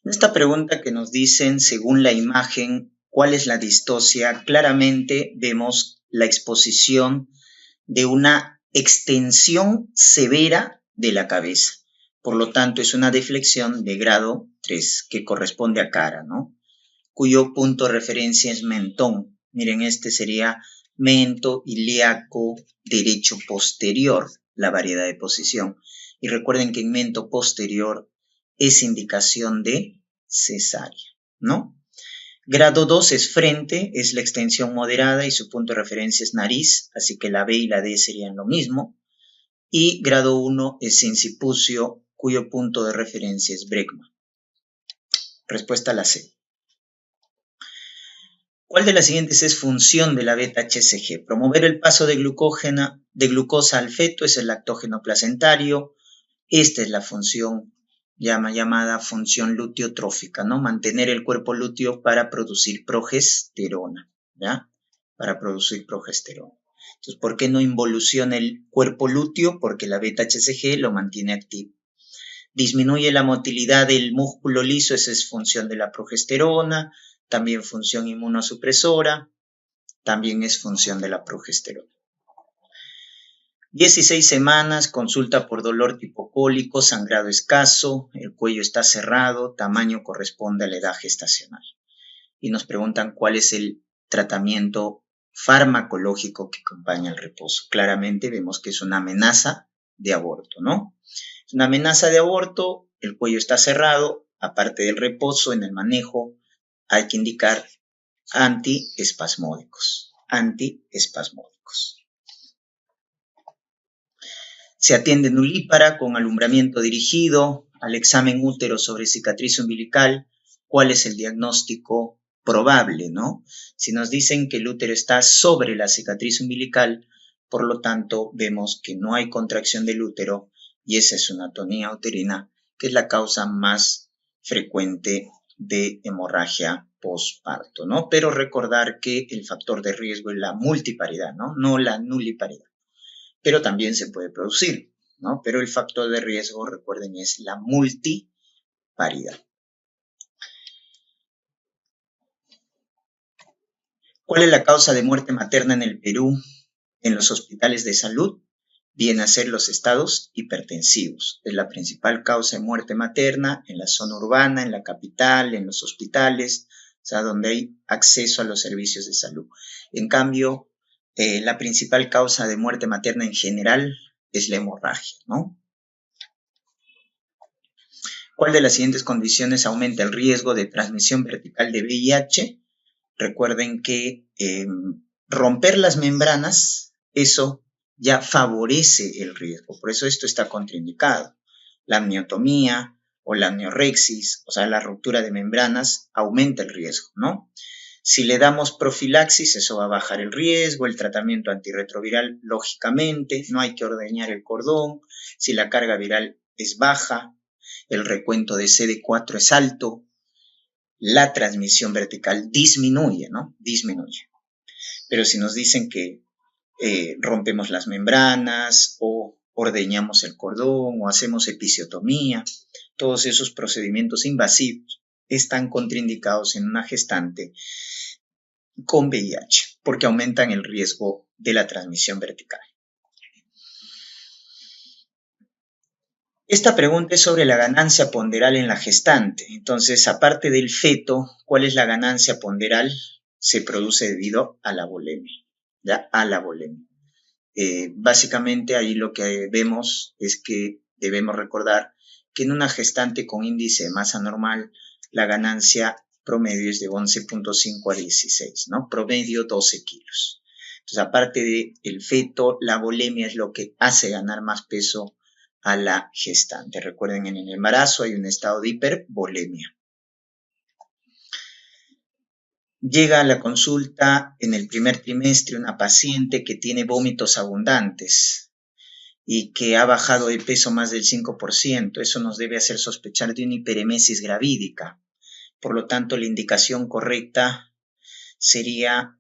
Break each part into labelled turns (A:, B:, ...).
A: En esta pregunta que nos dicen, según la imagen, ¿cuál es la distocia? Claramente vemos la exposición de una extensión severa de la cabeza. Por lo tanto, es una deflexión de grado 3, que corresponde a cara, ¿no? Cuyo punto de referencia es mentón. Miren, este sería mento ilíaco derecho posterior, la variedad de posición. Y recuerden que en mento posterior es indicación de cesárea, ¿no? Grado 2 es frente, es la extensión moderada y su punto de referencia es nariz, así que la B y la D serían lo mismo. Y grado 1 es incipucio, cuyo punto de referencia es brecma. Respuesta a la C. ¿Cuál de las siguientes es función de la beta-HCG? Promover el paso de glucosa al feto es el lactógeno placentario. Esta es la función llamada función luteotrófica, ¿no? Mantener el cuerpo lúteo para producir progesterona, ¿ya? Para producir progesterona. Entonces, ¿por qué no involuciona el cuerpo lúteo? Porque la beta-HCG lo mantiene activo. Disminuye la motilidad del músculo liso, esa es función de la progesterona. También función inmunosupresora, también es función de la progesterona. 16 semanas, consulta por dolor tipo cólico, sangrado escaso, el cuello está cerrado, tamaño corresponde a la edad gestacional. Y nos preguntan cuál es el tratamiento farmacológico que acompaña el reposo. Claramente vemos que es una amenaza de aborto, ¿no? Es una amenaza de aborto, el cuello está cerrado, aparte del reposo, en el manejo hay que indicar antiespasmódicos. Se atiende nulípara con alumbramiento dirigido al examen útero sobre cicatriz umbilical. ¿Cuál es el diagnóstico probable, no? Si nos dicen que el útero está sobre la cicatriz umbilical, por lo tanto, vemos que no hay contracción del útero y esa es una atonía uterina, que es la causa más frecuente de hemorragia posparto, ¿no? Pero recordar que el factor de riesgo es la multiparidad, ¿no? No la nuliparidad. Pero también se puede producir, ¿no? Pero el factor de riesgo, recuerden, es la multiparidad. ¿Cuál es la causa de muerte materna en el Perú en los hospitales de salud? Viene a ser los estados hipertensivos. Es la principal causa de muerte materna en la zona urbana, en la capital, en los hospitales, o sea, donde hay acceso a los servicios de salud. En cambio, la principal causa de muerte materna en general es la hemorragia, ¿no? ¿Cuál de las siguientes condiciones aumenta el riesgo de transmisión vertical de VIH? Recuerden que romper las membranas, eso ya favorece el riesgo, por eso esto está contraindicado. La amniotomía o la amniorexis, o sea, la ruptura de membranas, aumenta el riesgo, ¿no? Si le damos profilaxis, eso va a bajar el riesgo, el tratamiento antirretroviral, lógicamente, no hay que ordeñar el cordón, si la carga viral es baja, el recuento de CD4 es alto, la transmisión vertical disminuye, ¿no? Disminuye. Pero si nos dicen que rompemos las membranas o ordeñamos el cordón o hacemos episiotomía, todos esos procedimientos invasivos están contraindicados en una gestante con VIH porque aumentan el riesgo de la transmisión vertical. Esta pregunta es sobre la ganancia ponderal en la gestante. Entonces, aparte del feto, ¿cuál es la ganancia ponderal? Se produce debido a la volemia, ¿ya? A la volemia. Básicamente, ahí lo que vemos es que debemos recordar que en una gestante con índice de masa normal, la ganancia promedio es de 11.5 a 16, ¿no? Promedio 12 kilos. Entonces, aparte del feto, la volemia es lo que hace ganar más peso a la gestante. Recuerden, en el embarazo hay un estado de hipervolemia. Llega a la consulta en el primer trimestre una paciente que tiene vómitos abundantes y que ha bajado de peso más del 5%. Eso nos debe hacer sospechar de una hiperemesis gravídica. Por lo tanto, la indicación correcta sería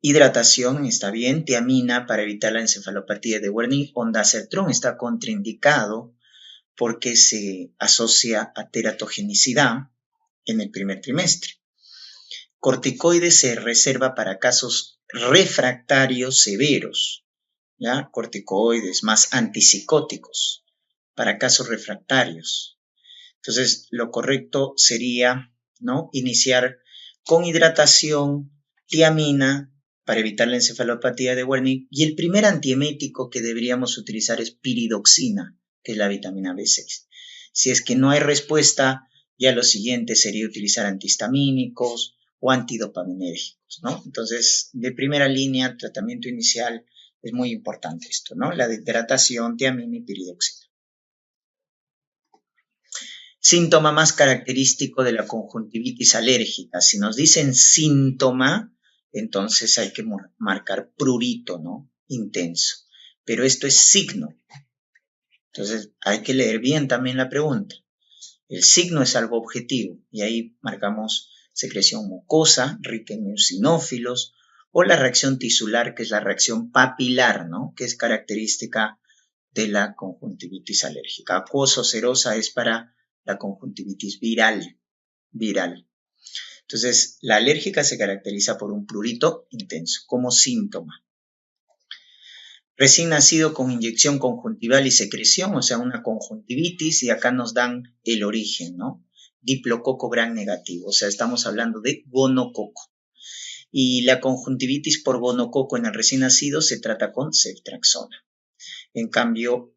A: hidratación, está bien, tiamina para evitar la encefalopatía de Wernicke. Ondansetron está contraindicado porque se asocia a teratogenicidad, en el primer trimestre. Corticoides se reserva para casos refractarios severos, ¿ya? Corticoides más antipsicóticos para casos refractarios. Entonces, lo correcto sería, ¿no?, iniciar con hidratación, tiamina, para evitar la encefalopatía de Wernicke, y el primer antiemético que deberíamos utilizar es piridoxina, que es la vitamina B6. Si es que no hay respuesta, ya lo siguiente sería utilizar antihistamínicos o antidopaminérgicos, ¿no? Entonces, de primera línea, tratamiento inicial, es muy importante esto, ¿no? La hidratación, tiamina y piridoxina. Síntoma más característico de la conjuntivitis alérgica. Si nos dicen síntoma, entonces hay que marcar prurito, ¿no? Intenso. Pero esto es signo. Entonces hay que leer bien también la pregunta. El signo es algo objetivo y ahí marcamos secreción mucosa, rica en eosinófilos, o la reacción tisular, que es la reacción papilar, ¿no?, que es característica de la conjuntivitis alérgica. Acuoso-serosa es para la conjuntivitis viral. Entonces, la alérgica se caracteriza por un prurito intenso como síntoma. Recién nacido con inyección conjuntival y secreción, o sea, una conjuntivitis, y acá nos dan el origen, ¿no? Diplococo gram negativo, o sea, estamos hablando de gonococo. Y la conjuntivitis por gonococo en el recién nacido se trata con ceftriaxona. En cambio,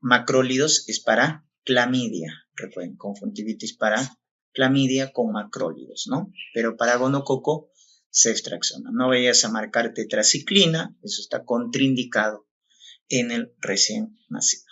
A: macrólidos es para clamidia. Recuerden, conjuntivitis para clamidia con macrólidos, ¿no? Pero para gonococo, ceftriaxona. No vayas a marcar tetraciclina, eso está contraindicado en el recién nacido.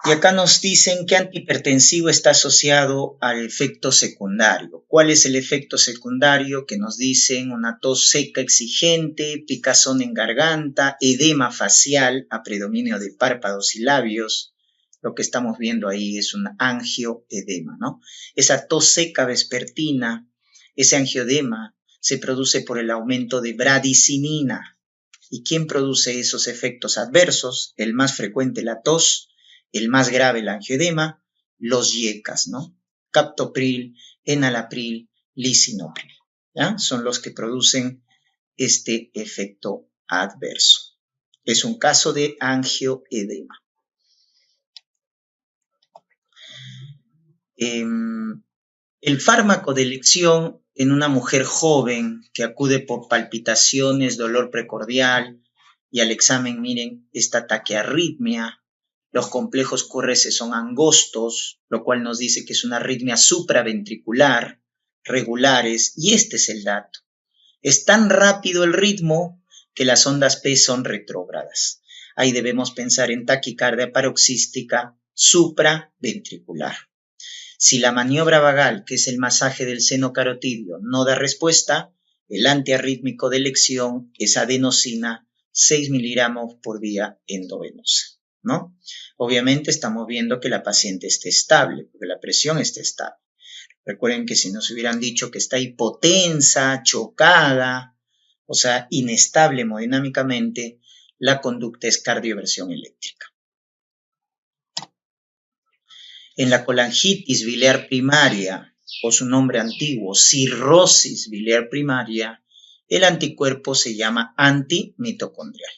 A: Y acá nos dicen que antihipertensivo está asociado al efecto secundario. ¿Cuál es el efecto secundario? Que nos dicen una tos seca exigente, picazón en garganta, edema facial a predominio de párpados y labios. Lo que estamos viendo ahí es un angioedema, ¿no? Esa tos seca vespertina, ese angioedema se produce por el aumento de bradicinina. ¿Y quién produce esos efectos adversos? El más frecuente, la tos. El más grave, el angioedema, los YECAS, ¿no? Captopril, enalapril, lisinopril, ¿ya? Son los que producen este efecto adverso. Es un caso de angioedema. El fármaco de elección en una mujer joven que acude por palpitaciones, dolor precordial y al examen, miren, esta taquiarritmia. Los complejos QRS son angostos, lo cual nos dice que es una arritmia supraventricular, regulares, y este es el dato. Es tan rápido el ritmo que las ondas P son retrógradas. Ahí debemos pensar en taquicardia paroxística supraventricular. Si la maniobra vagal, que es el masaje del seno carotidio, no da respuesta, el antiarrítmico de elección es adenosina 6 miligramos por vía endovenosa, ¿no? Obviamente estamos viendo que la paciente esté estable, porque la presión está estable. Recuerden que si nos hubieran dicho que está hipotensa, chocada, o sea, inestable hemodinámicamente, la conducta es cardioversión eléctrica. En la colangitis biliar primaria, o su nombre antiguo, cirrosis biliar primaria, el anticuerpo se llama antimitocondrial.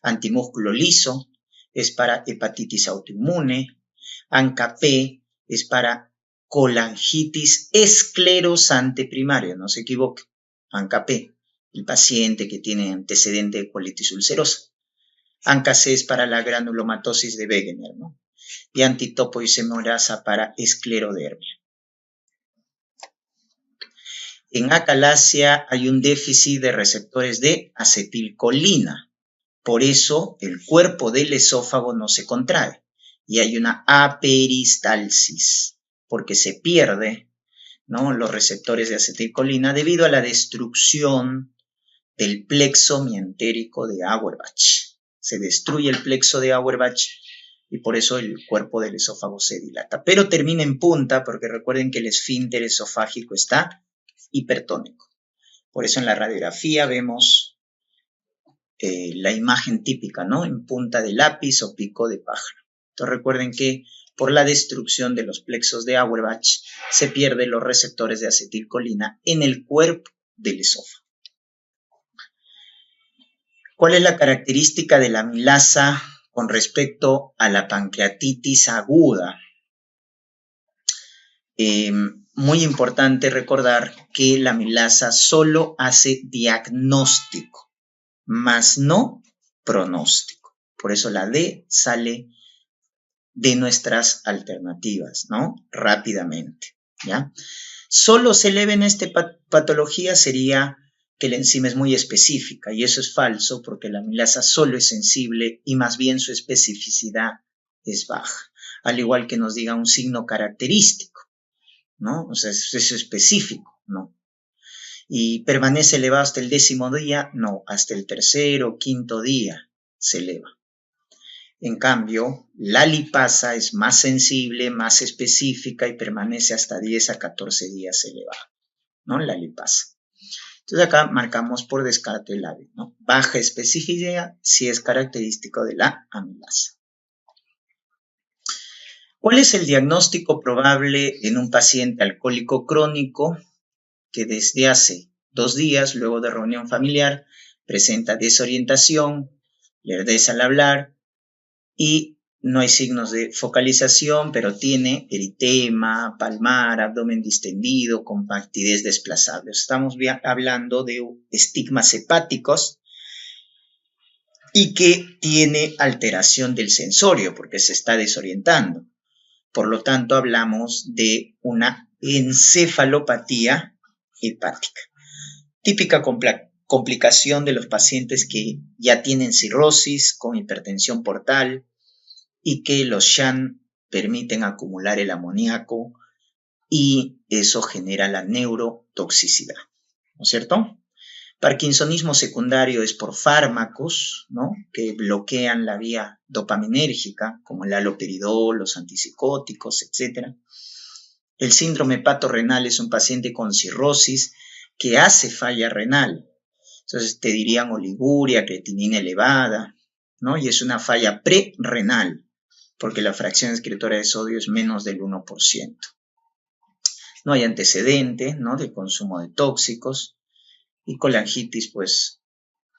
A: Antimúsculo liso es para hepatitis autoinmune. ANCA-P es para colangitis esclerosante primaria, no se equivoque. ANCA-P, el paciente que tiene antecedente de colitis ulcerosa. ANCA-C es para la granulomatosis de Wegener, ¿no? Y antitopoisomerasa para esclerodermia. En acalasia hay un déficit de receptores de acetilcolina. Por eso el cuerpo del esófago no se contrae y hay una aperistalsis, porque se pierde, ¿no?, los receptores de acetilcolina debido a la destrucción del plexo mientérico de Auerbach. Se destruye el plexo de Auerbach y por eso el cuerpo del esófago se dilata. Pero termina en punta porque recuerden que el esfínter esofágico está hipertónico. Por eso en la radiografía vemos la imagen típica, ¿no?, en punta de lápiz o pico de pájaro. Entonces recuerden que por la destrucción de los plexos de Auerbach se pierden los receptores de acetilcolina en el cuerpo del esófago. ¿Cuál es la característica de la amilasa con respecto a la pancreatitis aguda? Muy importante recordar que la amilasa solo hace diagnóstico, más no pronóstico. Por eso la D sale de nuestras alternativas, ¿no? Rápidamente, ¿ya? Solo se le ve en esta patología sería que la enzima es muy específica, y eso es falso porque la amilasa solo es sensible y más bien su especificidad es baja, al igual que nos diga un signo característico, ¿no? O sea, es específico, ¿no? ¿Y permanece elevado hasta el 10º día? No, hasta el 3º o 5º día se eleva. En cambio, la lipasa es más sensible, más específica y permanece hasta 10 a 14 días elevada, ¿no? La lipasa. Entonces acá marcamos por descarte el AB, ¿no? Baja especificidad si es característico de la amilasa. ¿Cuál es el diagnóstico probable en un paciente alcohólico crónico que desde hace 2 días, luego de reunión familiar, presenta desorientación, lerdeza al hablar y no hay signos de focalización, pero tiene eritema, palmar, abdomen distendido, compactidez desplazable? Estamos hablando de estigmas hepáticos y que tiene alteración del sensorio porque se está desorientando. Por lo tanto, hablamos de una encefalopatía hepática. Típica complicación de los pacientes que ya tienen cirrosis con hipertensión portal y que los SHAN permiten acumular el amoníaco y eso genera la neurotoxicidad, ¿no es cierto? Parkinsonismo secundario es por fármacos, ¿no?, que bloquean la vía dopaminérgica, como el haloperidol, los antipsicóticos, etc. El síndrome hepatorrenal es un paciente con cirrosis que hace falla renal. Entonces te dirían oliguria, creatinina elevada, ¿no? Y es una falla prerrenal, porque la fracción excretora de sodio es menos del 1%. No hay antecedente, ¿no?, de consumo de tóxicos. Y colangitis, pues,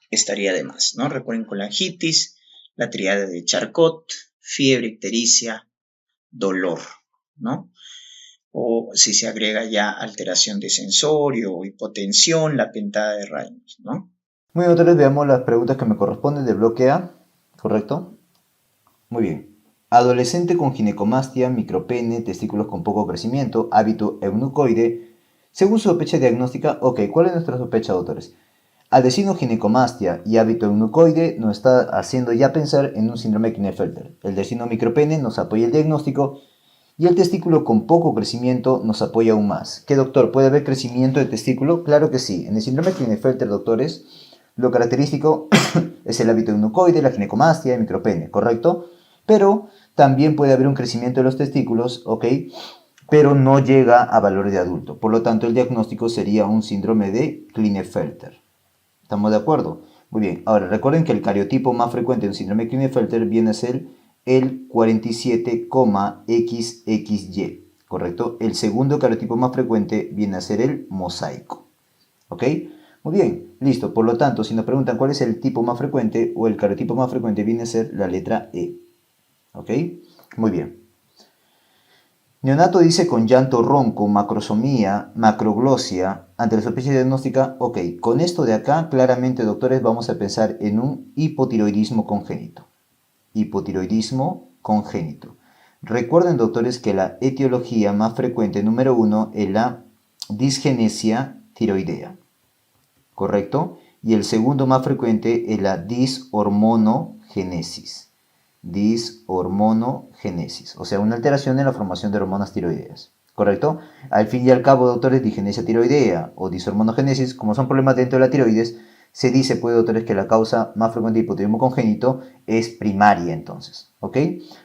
A: estaría de más, ¿no? Recuerden colangitis, la tríada de Charcot, fiebre, ictericia, dolor, ¿no? O si se agrega ya alteración de sensorio o hipotensión, la pentada de Raynaud, ¿no?
B: Muy bien, entonces veamos las preguntas que me corresponden del bloque A, ¿correcto? Muy bien. Adolescente con ginecomastia, micropene, testículos con poco crecimiento, hábito eunucoide. Según su sospecha diagnóstica, ok, ¿cuál es nuestra sospecha, doctores? Al decirnos ginecomastia y hábito eunucoide nos está haciendo ya pensar en un síndrome de Klinefelter. El decirnos micropene nos apoya el diagnóstico y el testículo con poco crecimiento nos apoya aún más. ¿Qué, doctor? ¿Puede haber crecimiento de testículo? Claro que sí. En el síndrome de Klinefelter, doctores, lo característico es el hábito eunucoide, la ginecomastia y el micropene, ¿correcto? Pero también puede haber un crecimiento de los testículos, ¿ok? Pero no llega a valores de adulto. Por lo tanto, el diagnóstico sería un síndrome de Klinefelter. ¿Estamos de acuerdo? Muy bien. Ahora, recuerden que el cariotipo más frecuente de un síndrome de Klinefelter viene a ser el 47,XXY, ¿correcto? El segundo cariotipo más frecuente viene a ser el mosaico. ¿Ok? Muy bien, listo. Por lo tanto, si nos preguntan cuál es el tipo más frecuente o el cariotipo más frecuente, viene a ser la letra E. ¿Ok? Muy bien. Neonato dice con llanto ronco, macrosomía, macroglosia, ante la sospecha diagnóstica. Ok, con esto de acá, claramente, doctores, vamos a pensar en un hipotiroidismo congénito. Hipotiroidismo congénito. Recuerden, doctores, que la etiología más frecuente, número 1, es la disgenesia tiroidea. ¿Correcto? Y el segundo más frecuente es la dishormonogenesis. Dishormonogenesis, o sea, una alteración en la formación de hormonas tiroideas. ¿Correcto? Al fin y al cabo, doctores, disgenesia tiroidea o dishormonogenesis, como son problemas dentro de la tiroides, se dice, pues, doctores, que la causa más frecuente de hipotiroidismo congénito es primaria, entonces. ¿Ok?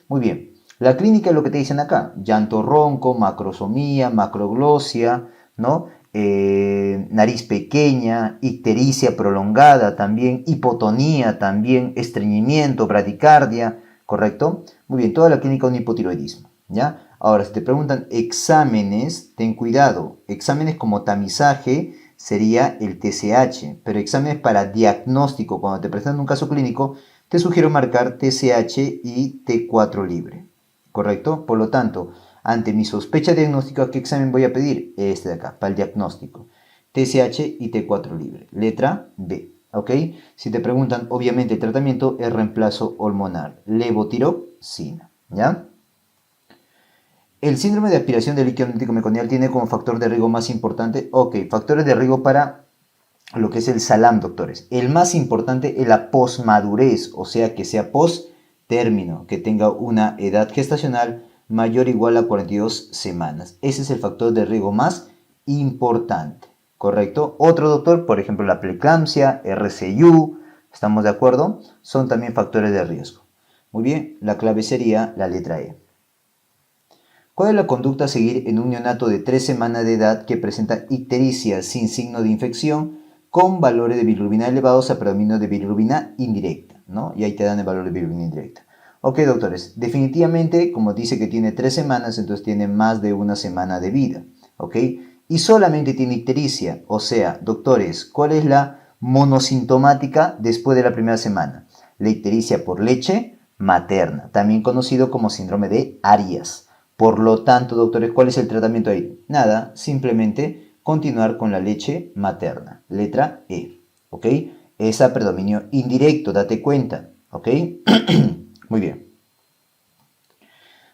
B: Muy bien. La clínica es lo que te dicen acá: llanto ronco, macrosomía, macroglosia, ¿no? Nariz pequeña, ictericia prolongada también, hipotonía también, estreñimiento, bradicardia, ¿correcto? Muy bien, toda la clínica de un hipotiroidismo, ¿ya? Ahora, si te preguntan exámenes, ten cuidado. Exámenes como tamizaje sería el TSH, pero exámenes para diagnóstico, cuando te presentan un caso clínico, te sugiero marcar TSH y T4 libre, ¿correcto? Por lo tanto, ante mi sospecha diagnóstica, ¿qué examen voy a pedir? Este de acá, para el diagnóstico. TSH y T4 libre. Letra B, ¿ok? Si te preguntan, obviamente el tratamiento es reemplazo hormonal, levotiroxina, ¿ya? El síndrome de aspiración de líquido amniótico meconial tiene como factor de riesgo más importante, ok, factores de riesgo para lo que es el SALAM, doctores. El más importante es la posmadurez, o sea, que sea post-término, que tenga una edad gestacional mayor o igual a 42 semanas. Ese es el factor de riesgo más importante, ¿correcto? Otro, doctor, por ejemplo, la preeclampsia, RCU, ¿estamos de acuerdo? Son también factores de riesgo. Muy bien, la clave sería la letra E. ¿Cuál es la conducta a seguir en un neonato de 3 semanas de edad que presenta ictericia sin signo de infección con valores de bilirrubina elevados a predominio de bilirrubina indirecta, ¿no? Y ahí te dan el valor de bilirrubina indirecta. Ok, doctores, definitivamente, como dice que tiene 3 semanas, entonces tiene más de una semana de vida, ¿ok? Y solamente tiene ictericia, o sea, doctores, ¿cuál es la monosintomática después de la primera semana? La ictericia por leche materna, también conocido como síndrome de Arias. Por lo tanto, doctores, ¿cuál es el tratamiento ahí? Nada, simplemente continuar con la leche materna. Letra E, ¿ok? Es a predominio indirecto, date cuenta, ¿ok? Muy bien.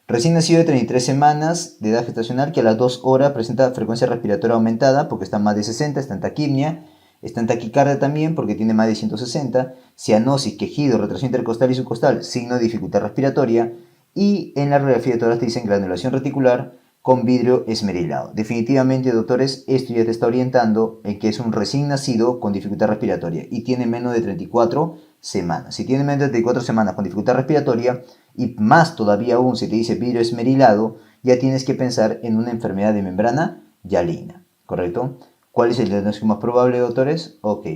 B: Recién nacido de 33 semanas de edad gestacional que a las 2 horas presenta frecuencia respiratoria aumentada porque está más de 60, está en taquipnia, está en taquicardia también porque tiene más de 160, cianosis, quejido, retracción intercostal y subcostal, signo de dificultad respiratoria, y en la radiografía de tórax te dicen granulación reticular con vidrio esmerilado. Definitivamente, doctores, esto ya te está orientando en que es un recién nacido con dificultad respiratoria y tiene menos de 34 semanas. Si tiene menos de 34 semanas con dificultad respiratoria, y más todavía aún si te dice vidrio esmerilado, ya tienes que pensar en una enfermedad de membrana hialina, ¿correcto? ¿Cuál es el diagnóstico más probable, doctores? Ok,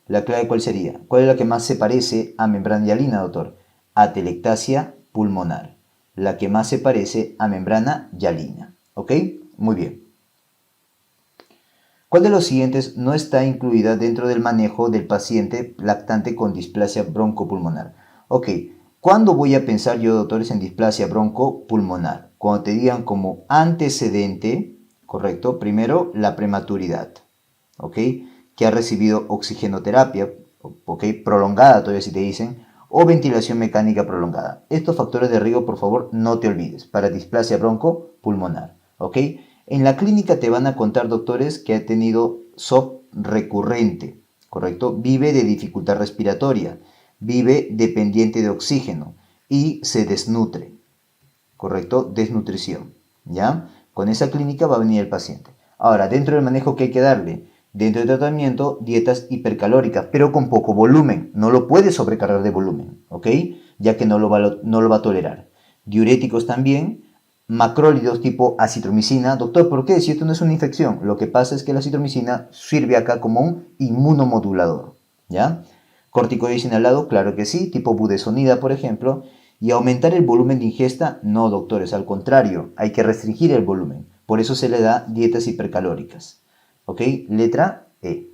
B: la clave ¿cuál sería? ¿Cuál es la que más se parece a membrana hialina, doctor? Atelectasia pulmonar, la que más se parece a membrana hialina, ¿ok? Muy bien. ¿Cuál de los siguientes no está incluida dentro del manejo del paciente lactante con displasia broncopulmonar? Ok, ¿cuándo voy a pensar yo, doctores, en displasia broncopulmonar? Cuando te digan como antecedente, ¿correcto? Primero, la prematuridad, ¿ok? Que ha recibido oxigenoterapia, ¿ok? Prolongada, todavía si te dicen, o ventilación mecánica prolongada. Estos factores de riesgo, por favor, no te olvides, para displasia broncopulmonar, ¿ok? En la clínica te van a contar, doctores, que ha tenido SOP recurrente, ¿correcto? Vive de dificultad respiratoria, vive dependiente de oxígeno y se desnutre, ¿correcto? Desnutrición, ¿ya? Con esa clínica va a venir el paciente. Ahora, dentro del manejo que hay que darle, dentro del tratamiento, dietas hipercalóricas, pero con poco volumen. No lo puede sobrecargar de volumen, ¿ok? Ya que no lo va a tolerar. Diuréticos también, macrólidos tipo acitromicina. Doctor, ¿por qué? Si esto no es una infección. Lo que pasa es que la acitromicina sirve acá como un inmunomodulador, ¿ya? Corticoides inhalado, claro que sí, tipo budesonida, por ejemplo. Y aumentar el volumen de ingesta, no, doctores, al contrario, hay que restringir el volumen. Por eso se le da dietas hipercalóricas. ¿Ok? Letra E.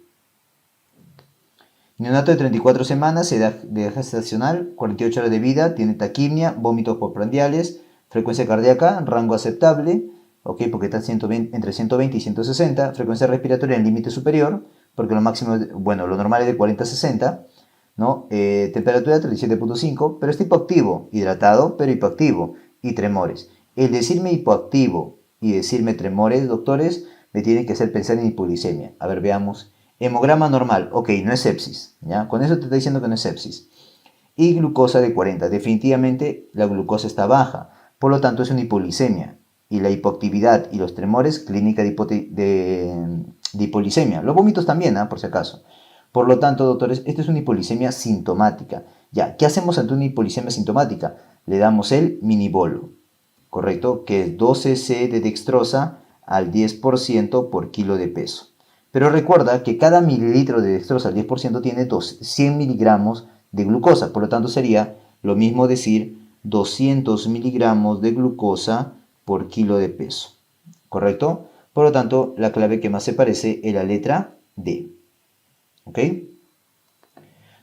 B: Neonato de 34 semanas, edad de gestacional, 48 horas de vida, tiene taquimia, vómitos postprandiales, frecuencia cardíaca, rango aceptable, ¿ok? Porque está entre 120 y 160, frecuencia respiratoria en límite superior, porque lo máximo, bueno, lo normal es de 40 a 60, ¿no? Temperatura 37.5, pero es hipoactivo, hidratado, pero hipoactivo, y tremores. El decirme hipoactivo y decirme tremores, doctores, me tienen que hacer pensar en hipoglicemia. A ver, veamos. Hemograma normal, ok, no es sepsis, ¿ya? Con eso te está diciendo que no es sepsis. Y glucosa de 40, definitivamente la glucosa está baja, por lo tanto es una hipoglicemia. Y la hipoactividad y los tremores, clínica de hipoglicemia. Los vómitos también, por si acaso. Por lo tanto, doctores, esta es una hipoglicemia sintomática. Ya, ¿qué hacemos ante una hipoglicemia sintomática? Le damos el minibolo, ¿correcto? Que es 12 c de dextrosa al 10% por kilo de peso. Pero recuerda que cada mililitro de dextrosa al 10% tiene 100 miligramos de glucosa. Por lo tanto, sería lo mismo decir 200 miligramos de glucosa por kilo de peso. ¿Correcto? Por lo tanto, la clave que más se parece es la letra D. ¿Ok?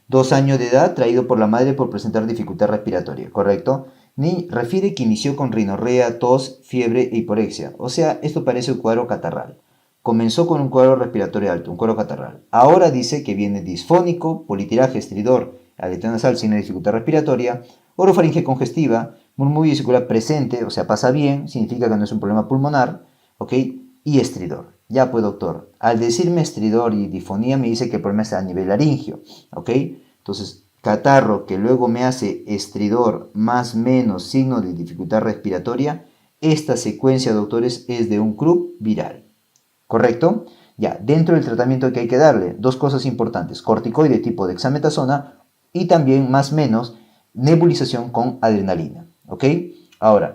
B: 2 años de edad, traído por la madre por presentar dificultad respiratoria. ¿Correcto? Ni refiere que inició con rinorrea, tos, fiebre e hiporexia. O sea, esto parece un cuadro catarral. Comenzó con un cuadro respiratorio alto, un cuadro catarral. Ahora dice que viene disfónico, politiraje, estridor, aleteo nasal, signo de dificultad respiratoria, orofaringe congestiva, murmullo vesicular presente, o sea, pasa bien, significa que no es un problema pulmonar, ¿ok? Y estridor. Ya pues, doctor, al decirme estridor y difonía me dice que el problema está a nivel laringio, ¿ok? Entonces, catarro que luego me hace estridor más menos signo de dificultad respiratoria, esta secuencia, doctores, es de un croup viral. ¿Correcto? Ya, dentro del tratamiento que hay que darle, dos cosas importantes, corticoide tipo dexametasona y también más o menos nebulización con adrenalina. ¿Ok? Ahora,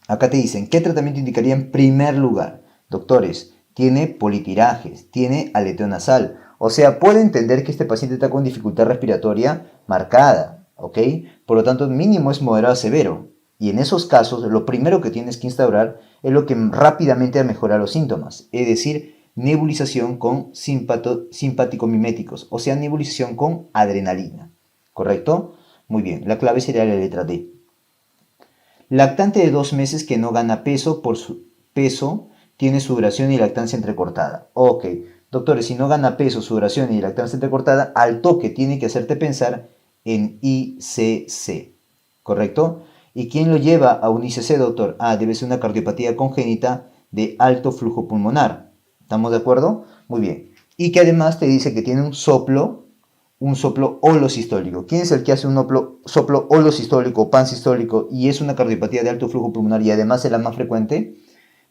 B: acá te dicen, ¿qué tratamiento indicaría en primer lugar? Doctores, tiene politirajes, tiene aleteo nasal. O sea, puede entender que este paciente está con dificultad respiratoria marcada. ¿Ok? Por lo tanto, mínimo es moderado a severo. Y en esos casos, lo primero que tienes que instaurar es lo que rápidamente mejora los síntomas, es decir, nebulización con simpático-miméticos, o sea, nebulización con adrenalina. ¿Correcto? Muy bien, la clave sería la letra D. Lactante de 2 meses que no gana peso por su peso, tiene su duración y lactancia entrecortada. Ok, doctores, si no gana peso, su duración y lactancia entrecortada, al toque tiene que hacerte pensar en ICC. ¿Correcto? ¿Y quién lo lleva a un ICC, doctor? Ah, debe ser una cardiopatía congénita de alto flujo pulmonar. ¿Estamos de acuerdo? Muy bien. Y que además te dice que tiene un soplo holosistólico. ¿Quién es el que hace un soplo holosistólico o pansistólico y es una cardiopatía de alto flujo pulmonar y además es la más frecuente?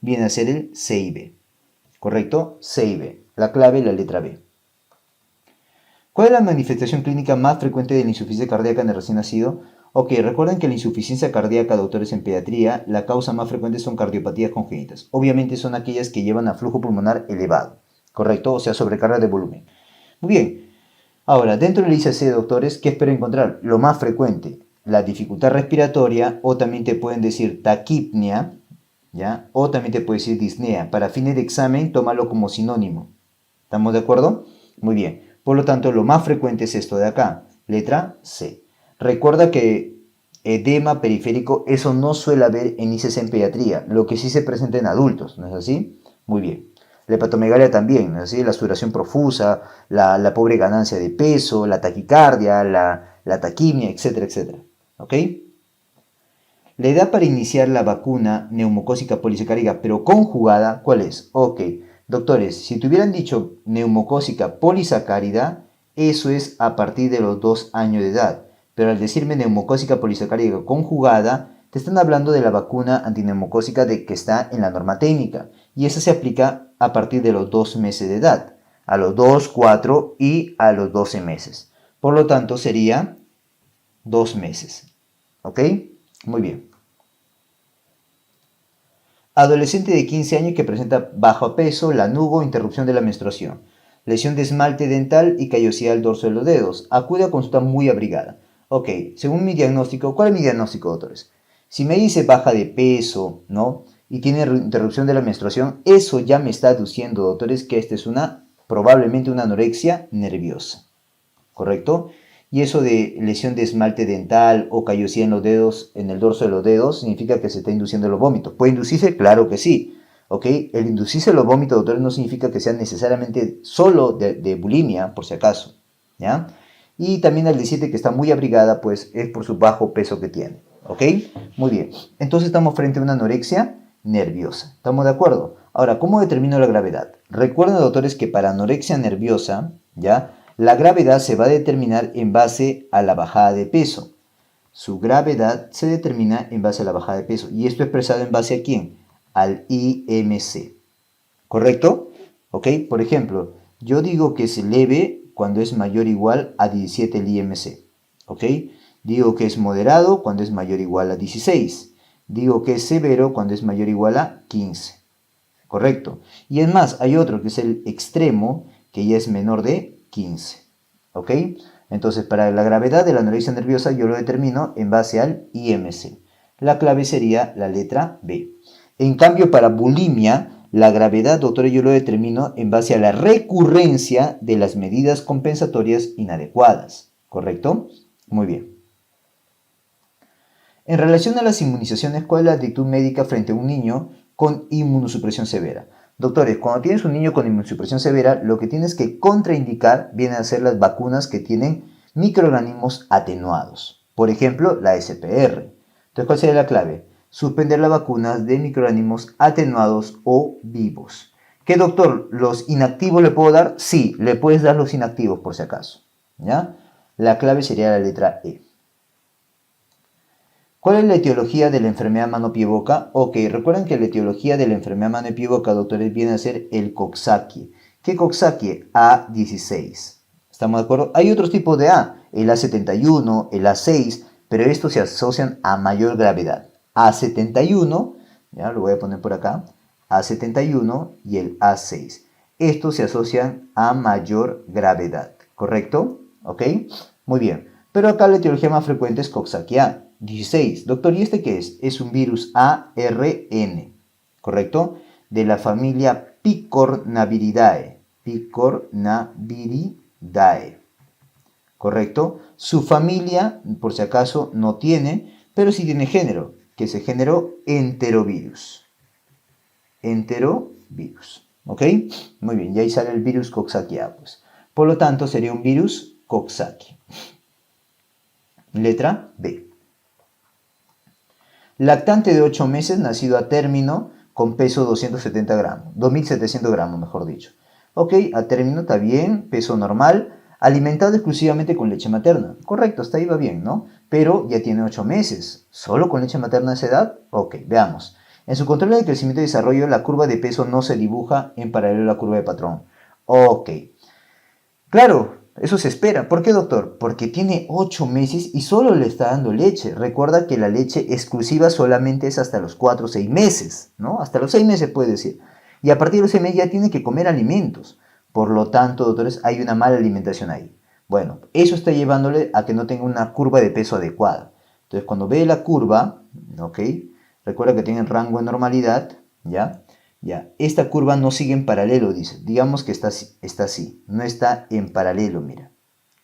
B: Viene a ser el CIB. ¿Correcto? CIB. La clave, la letra B. ¿Cuál es la manifestación clínica más frecuente de la insuficiencia cardíaca en el recién nacido? Ok, recuerden que la insuficiencia cardíaca, doctores, en pediatría, la causa más frecuente son cardiopatías congénitas. Obviamente son aquellas que llevan a flujo pulmonar elevado, ¿correcto? O sea, sobrecarga de volumen. Muy bien. Ahora, dentro del ICC, doctores, ¿qué espero encontrar? Lo más frecuente, la dificultad respiratoria, o también te pueden decir taquipnea, ¿ya? O también te puede decir disnea. Para fines de examen, tómalo como sinónimo. ¿Estamos de acuerdo? Muy bien. Por lo tanto, lo más frecuente es esto de acá, letra C. Recuerda que edema periférico, eso no suele haber en ICC en pediatría, lo que sí se presenta en adultos, ¿no es así? Muy bien. La hepatomegalia también, ¿no es así? La sudoración profusa, la pobre ganancia de peso, la taquicardia, la taquimia, etcétera, etcétera. ¿Ok? La edad para iniciar la vacuna neumocócica polisacárica, pero conjugada, ¿cuál es? Ok, doctores, si te hubieran dicho neumocócica polisacárida, eso es a partir de los 2 años de edad. Pero al decirme neumocócica polisacárica conjugada, te están hablando de la vacuna antineumocócica que está en la norma técnica. Y esa se aplica a partir de los 2 meses de edad. A los 2, 4 y a los 12 meses. Por lo tanto, sería 2 meses. ¿Ok? Muy bien. Adolescente de 15 años que presenta bajo peso, lanugo, interrupción de la menstruación, lesión de esmalte dental y callosidad al dorso de los dedos. Acude a consulta muy abrigada. Ok, según mi diagnóstico, ¿cuál es mi diagnóstico, doctores? Si me dice baja de peso, ¿no? Y tiene interrupción de la menstruación, eso ya me está aduciendo, doctores, que esta es probablemente una anorexia nerviosa. ¿Correcto? Y eso de lesión de esmalte dental o callosidad en los dedos, en el dorso de los dedos, significa que se está induciendo los vómitos. ¿Puede inducirse? Claro que sí. ¿Ok? El inducirse los vómitos, doctores, no significa que sea necesariamente solo de bulimia, por si acaso. ¿Ya? Y también al decirte que está muy abrigada, pues es por su bajo peso que tiene. ¿Ok? Muy bien. Entonces estamos frente a una anorexia nerviosa. ¿Estamos de acuerdo? Ahora, ¿cómo determino la gravedad? Recuerden, doctores, que para anorexia nerviosa, ¿ya? La gravedad se va a determinar en base a la bajada de peso. Su gravedad se determina en base a la bajada de peso. ¿Y esto expresado en base a quién? Al IMC. ¿Correcto? ¿Ok? Por ejemplo, yo digo que es leve cuando es mayor o igual a 17 el IMC. ¿Ok? Digo que es moderado cuando es mayor o igual a 16. Digo que es severo cuando es mayor o igual a 15. ¿Correcto? Y es más, hay otro que es el extremo, que ya es menor de 15. ¿Ok? Entonces, para la gravedad de la anorexia nerviosa yo lo determino en base al IMC. La clave sería la letra B. En cambio, para bulimia, la gravedad, doctor, yo lo determino en base a la recurrencia de las medidas compensatorias inadecuadas. ¿Correcto? Muy bien. En relación a las inmunizaciones, ¿cuál es la actitud médica frente a un niño con inmunosupresión severa? Doctores, cuando tienes un niño con inmunosupresión severa, lo que tienes que contraindicar vienen a ser las vacunas que tienen microorganismos atenuados. Por ejemplo, la SPR. Entonces, ¿cuál sería la clave? Suspender las vacunas de microorganismos atenuados o vivos. ¿Qué, doctor? ¿Los inactivos le puedo dar? Sí, le puedes dar los inactivos por si acaso. ¿Ya? La clave sería la letra E. ¿Cuál es la etiología de la enfermedad mano-pie-boca? Ok, recuerden que la etiología de la enfermedad mano-pie-boca, doctores, viene a ser el Coxsackie. ¿Qué Coxsackie? A16. ¿Estamos de acuerdo? Hay otros tipos de A, el A71, el A6, pero estos se asocian a mayor gravedad. A71, ya lo voy a poner por acá, A71 y el A6. Estos se asocian a mayor gravedad, ¿correcto? ¿Ok? Muy bien. Pero acá la etiología más frecuente es Coxsackie A16. Doctor, ¿y este qué es? Es un virus ARN, ¿correcto? De la familia Picornaviridae. Picornaviridae, ¿correcto? Su familia, por si acaso, no tiene, pero sí tiene género, que es el género Enterovirus. Enterovirus, ¿ok? Muy bien, y ahí sale el virus Coxsackie A, pues. Por lo tanto, sería un virus Coxsackie. Letra B. Lactante de 8 meses, nacido a término, con peso 270 gramos, 2700 gramos, mejor dicho. Ok, a término está bien, peso normal, alimentado exclusivamente con leche materna. Correcto, hasta ahí va bien, ¿no? Pero ya tiene 8 meses. ¿Solo con leche materna a esa edad? Ok, veamos. En su control de crecimiento y desarrollo, la curva de peso no se dibuja en paralelo a la curva de patrón. Ok. Claro, eso se espera. ¿Por qué, doctor? Porque tiene 8 meses y solo le está dando leche. Recuerda que la leche exclusiva solamente es hasta los 4 o 6 meses, ¿no? Hasta los 6 meses puede decir. Y a partir de los 6 meses ya tiene que comer alimentos. Por lo tanto, doctores, hay una mala alimentación ahí. Bueno, eso está llevándole a que no tenga una curva de peso adecuada. Entonces, cuando ve la curva, ¿ok? Recuerda que tiene rango de normalidad, ¿ya? Ya, esta curva no sigue en paralelo, dice. Digamos que está así, no está en paralelo, mira.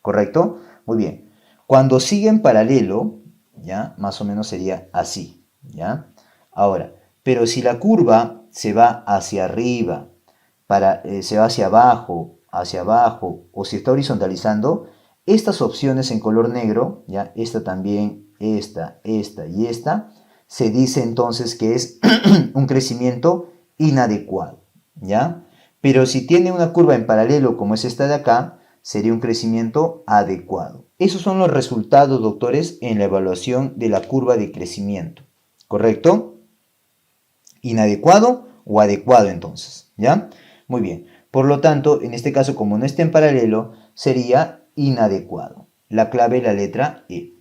B: ¿Correcto? Muy bien. Cuando sigue en paralelo, ya, más o menos sería así, ¿ya? Ahora, pero si la curva se va hacia arriba, se va hacia abajo, o si está horizontalizando, estas opciones en color negro, ya, esta también, esta y esta, se dice entonces que es un crecimiento inadecuado, ¿ya? Pero si tiene una curva en paralelo como es esta de acá, sería un crecimiento adecuado. Esos son los resultados, doctores, en la evaluación de la curva de crecimiento, ¿correcto? Inadecuado o adecuado entonces, ¿ya? Muy bien. Por lo tanto, en este caso, como no está en paralelo, sería inadecuado. La clave, la letra E.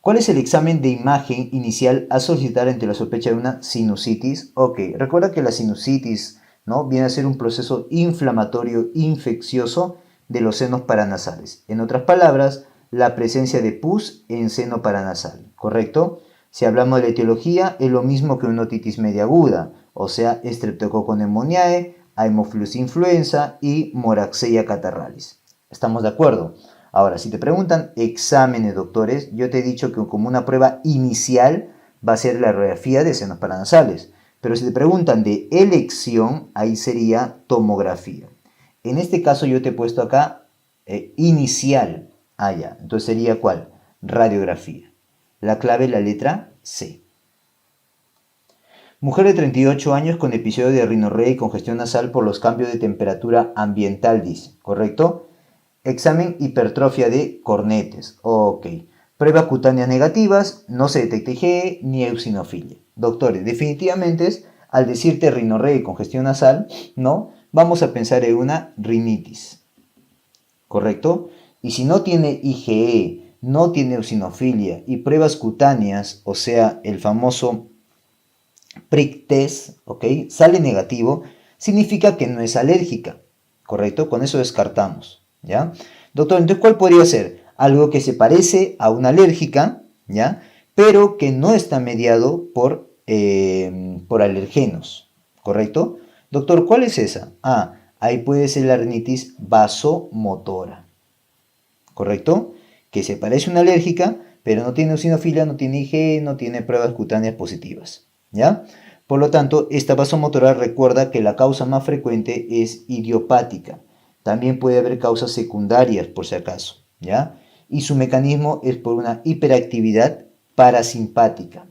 B: ¿Cuál es el examen de imagen inicial a solicitar ante la sospecha de una sinusitis? Ok, recuerda que la sinusitis, ¿no?, viene a ser un proceso inflamatorio infeccioso de los senos paranasales. En otras palabras, la presencia de pus en seno paranasal, ¿correcto? Si hablamos de la etiología, es lo mismo que una otitis media aguda, o sea, Streptococcus pneumoniae, Haemophilus influenza y Moraxella catarrhalis. ¿Estamos de acuerdo? Ahora, si te preguntan exámenes, doctores, yo te he dicho que como una prueba inicial va a ser la radiografía de senos paranasales. Pero si te preguntan de elección, ahí sería tomografía. En este caso yo te he puesto acá inicial. Ah, ya. Entonces sería ¿cuál? Radiografía. La clave, la letra C. Mujer de 38 años con episodio de rinorrea y congestión nasal por los cambios de temperatura ambiental, dice. ¿Correcto? Examen hipertrofia de cornetes. Ok. Pruebas cutáneas negativas, no se detecta IgE ni eosinofilia. Doctores, definitivamente es, al decirte rinorrea y congestión nasal, ¿no? Vamos a pensar en una rinitis. ¿Correcto? Y si no tiene IgE, no tiene eosinofilia y pruebas cutáneas, o sea, el famoso prick test, ¿ok?, sale negativo, significa que no es alérgica. ¿Correcto? Con eso descartamos. ¿ya? Doctor, entonces, ¿cuál podría ser? Algo que se parece a una alérgica, ¿ya? Pero que no está mediado por alergenos, ¿correcto? Doctor, ¿cuál es esa? Ah, ahí puede ser la rinitis vasomotora, ¿correcto? Que se parece a una alérgica, pero no tiene eosinofilia, no tiene IgE, no tiene pruebas cutáneas positivas, ¿ya? Por lo tanto, esta vasomotora recuerda que la causa más frecuente es idiopática. También puede haber causas secundarias, por si acaso, ¿ya? Y su mecanismo es por una hiperactividad parasimpática,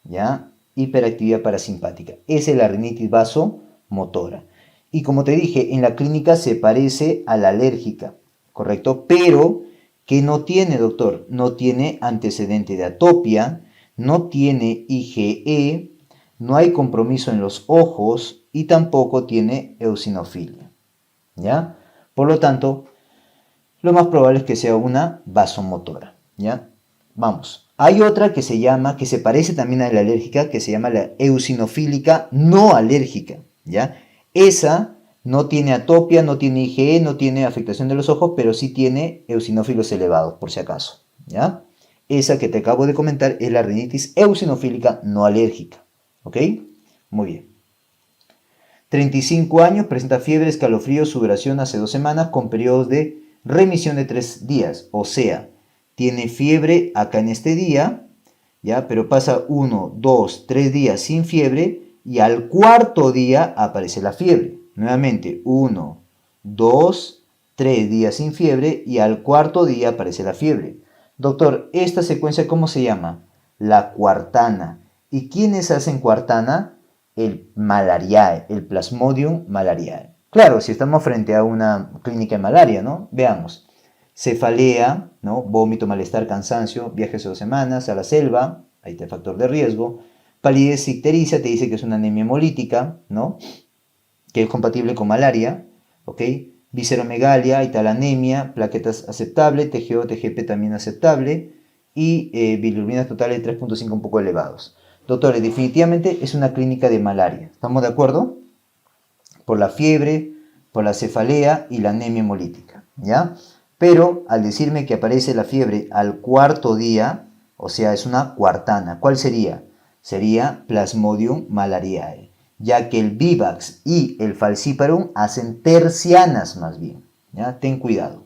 B: ¿ya? Hiperactividad parasimpática. Esa es la rinitis vasomotora. Y como te dije, en la clínica se parece a la alérgica, ¿correcto? Pero que no tiene, doctor, no tiene antecedente de atopia, no tiene IgE, no hay compromiso en los ojos y tampoco tiene eosinofilia, ¿ya? Por lo tanto, lo más probable es que sea una vasomotora, ¿ya? Vamos. Hay otra que se parece también a la alérgica, que se llama la eosinofílica no alérgica, ¿ya? Esa no tiene atopia, no tiene IgE, no tiene afectación de los ojos, pero sí tiene eosinófilos elevados, por si acaso, ¿ya? Esa que te acabo de comentar es la rinitis eosinofílica no alérgica, ¿ok? Muy bien. 35 años, presenta fiebre, escalofríos, sudoración hace 2 semanas con periodos de remisión de 3 días, o sea, tiene fiebre acá en este día, ¿ya? Pero pasa 1, 2, 3 días sin fiebre y al cuarto día aparece la fiebre. Nuevamente, 1, 2, 3 días sin fiebre y al cuarto día aparece la fiebre. Doctor, ¿esta secuencia cómo se llama? La cuartana. ¿Y quiénes hacen cuartana? El malariae, el Plasmodium malariae. Claro, si estamos frente a una clínica de malaria, ¿no? Veamos. Cefalea, ¿no? Vómito, malestar, cansancio, viajes de 2 semanas a la selva, ahí está el factor de riesgo. Palidez ictericia, te dice que es una anemia hemolítica, ¿no? Que es compatible con malaria, ¿ok? Visceromegalia, ahí está la anemia, plaquetas aceptable, TGO, TGP también aceptable, y bilirrubinas totales de 3.5 un poco elevados. Doctores, definitivamente es una clínica de malaria. ¿Estamos de acuerdo? Por la fiebre, por la cefalea y la anemia hemolítica, ¿ya? Pero al decirme que aparece la fiebre al cuarto día, o sea, es una cuartana, ¿cuál sería? Sería Plasmodium malariae, ya que el Vivax y el Falciparum hacen tercianas más bien, ¿ya? Ten cuidado.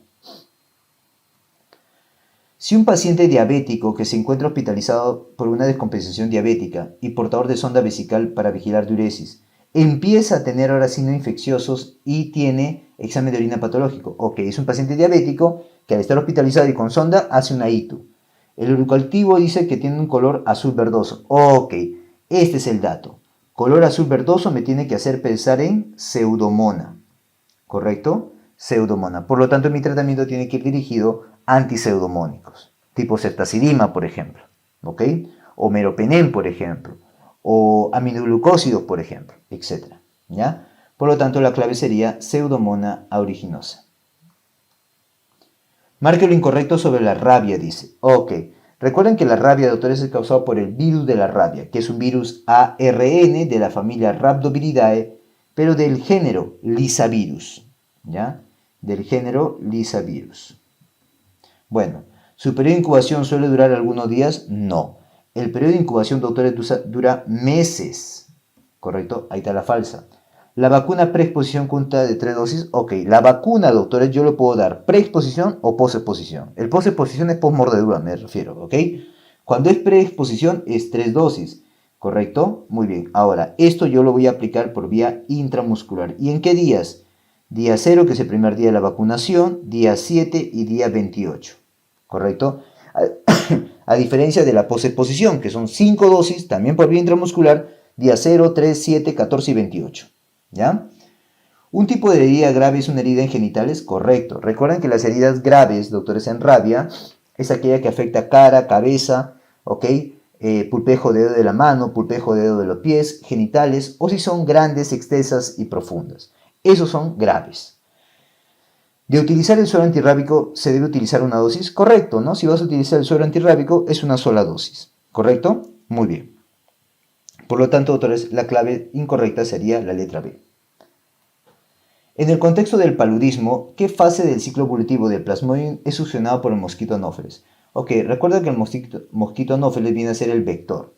B: Si un paciente diabético que se encuentra hospitalizado por una descompensación diabética y portador de sonda vesical para vigilar diuresis, empieza a tener ahora signos infecciosos y tiene examen de orina patológico. Ok, es un paciente diabético que al estar hospitalizado y con sonda hace una ITU. El urocultivo dice que tiene un color azul verdoso. Ok, este es el dato. Color azul verdoso me tiene que hacer pensar en pseudomona. ¿Correcto? Pseudomona. Por lo tanto, mi tratamiento tiene que ir dirigido a antipseudomónicos, tipo ceftazidima, por ejemplo, ¿ok? O meropenem, por ejemplo, o aminoglucósidos, por ejemplo, etc. ¿Ya? Por lo tanto, la clave sería Pseudomona aeruginosa. Marque lo incorrecto sobre la rabia, dice. Ok. Recuerden que la rabia, doctores, es causada por el virus de la rabia, que es un virus ARN de la familia Rhabdoviridae, pero del género Lyssavirus, ¿ya? Del género Lyssavirus. Bueno, ¿su periodo de incubación suele durar algunos días? No. El periodo de incubación, doctores, dura meses, ¿correcto? Ahí está la falsa. La vacuna preexposición consta de 3 dosis. Ok, la vacuna, doctores, yo lo puedo dar preexposición o posexposición. El posexposición es posmordedura, me refiero, ¿ok? Cuando es preexposición es 3 dosis, ¿correcto? Muy bien. Ahora, esto yo lo voy a aplicar por vía intramuscular. ¿Y en qué días? Día 0, que es el primer día de la vacunación, día 7 y día 28, ¿correcto? A diferencia de la posexposición, que son 5 dosis, también por vía intramuscular, día 0, 3, 7, 14 y 28. ¿Ya? Un tipo de herida grave es una herida en genitales, correcto. Recuerden que las heridas graves, doctores, en rabia, es aquella que afecta cara, cabeza, ¿ok? Pulpejo de dedo de la mano, pulpejo de dedo de los pies, genitales, o si son grandes, extensas y profundas. Esos son graves. De utilizar el suero antirrábico, ¿se debe utilizar una dosis? Correcto, ¿no? Si vas a utilizar el suero antirrábico, es una sola dosis. ¿Correcto? Muy bien. Por lo tanto, doctores, la clave incorrecta sería la letra B. En el contexto del paludismo, ¿qué fase del ciclo evolutivo del Plasmodium es succionado por el mosquito Anófeles? Ok, recuerda que el mosquito Anófeles viene a ser el vector.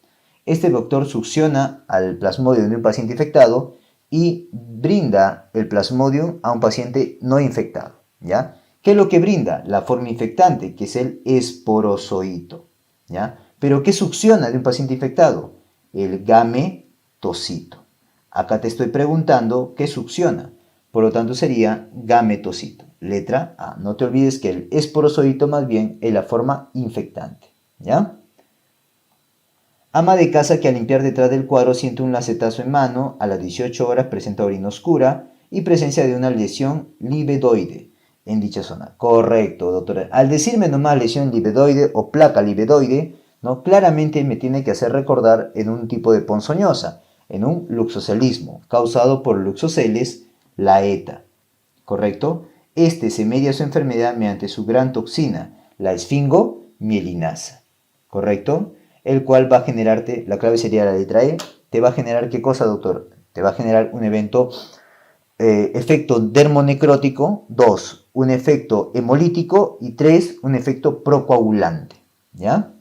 B: Este vector succiona al Plasmodium de un paciente infectado y brinda el Plasmodium a un paciente no infectado, ¿ya? ¿Qué es lo que brinda? La forma infectante, que es el esporozoito, ¿ya? Pero ¿qué succiona de un paciente infectado? El gametocito. Acá te estoy preguntando qué succiona. Por lo tanto sería gametocito. Letra A. No te olvides que el esporozoito más bien es la forma infectante, ¿ya? Ama de casa que al limpiar detrás del cuadro siente un lacetazo en mano, a las 18 horas presenta orina oscura y presencia de una lesión libedoide en dicha zona. Correcto, doctora. Al decirme nomás lesión libedoide o placa libedoide, ¿no? Claramente me tiene que hacer recordar en un tipo de ponzoñosa, en un luxocelismo, causado por luxoceles laeta. ¿Correcto? Este se media su enfermedad mediante su gran toxina, la esfingomielinasa. ¿Correcto? El cual va a generarte, la clave sería la letra E, te va a generar ¿qué cosa, doctor? Te va a generar un evento, efecto dermonecrótico, 2, un efecto hemolítico y 3, un efecto procoagulante. ¿Ya?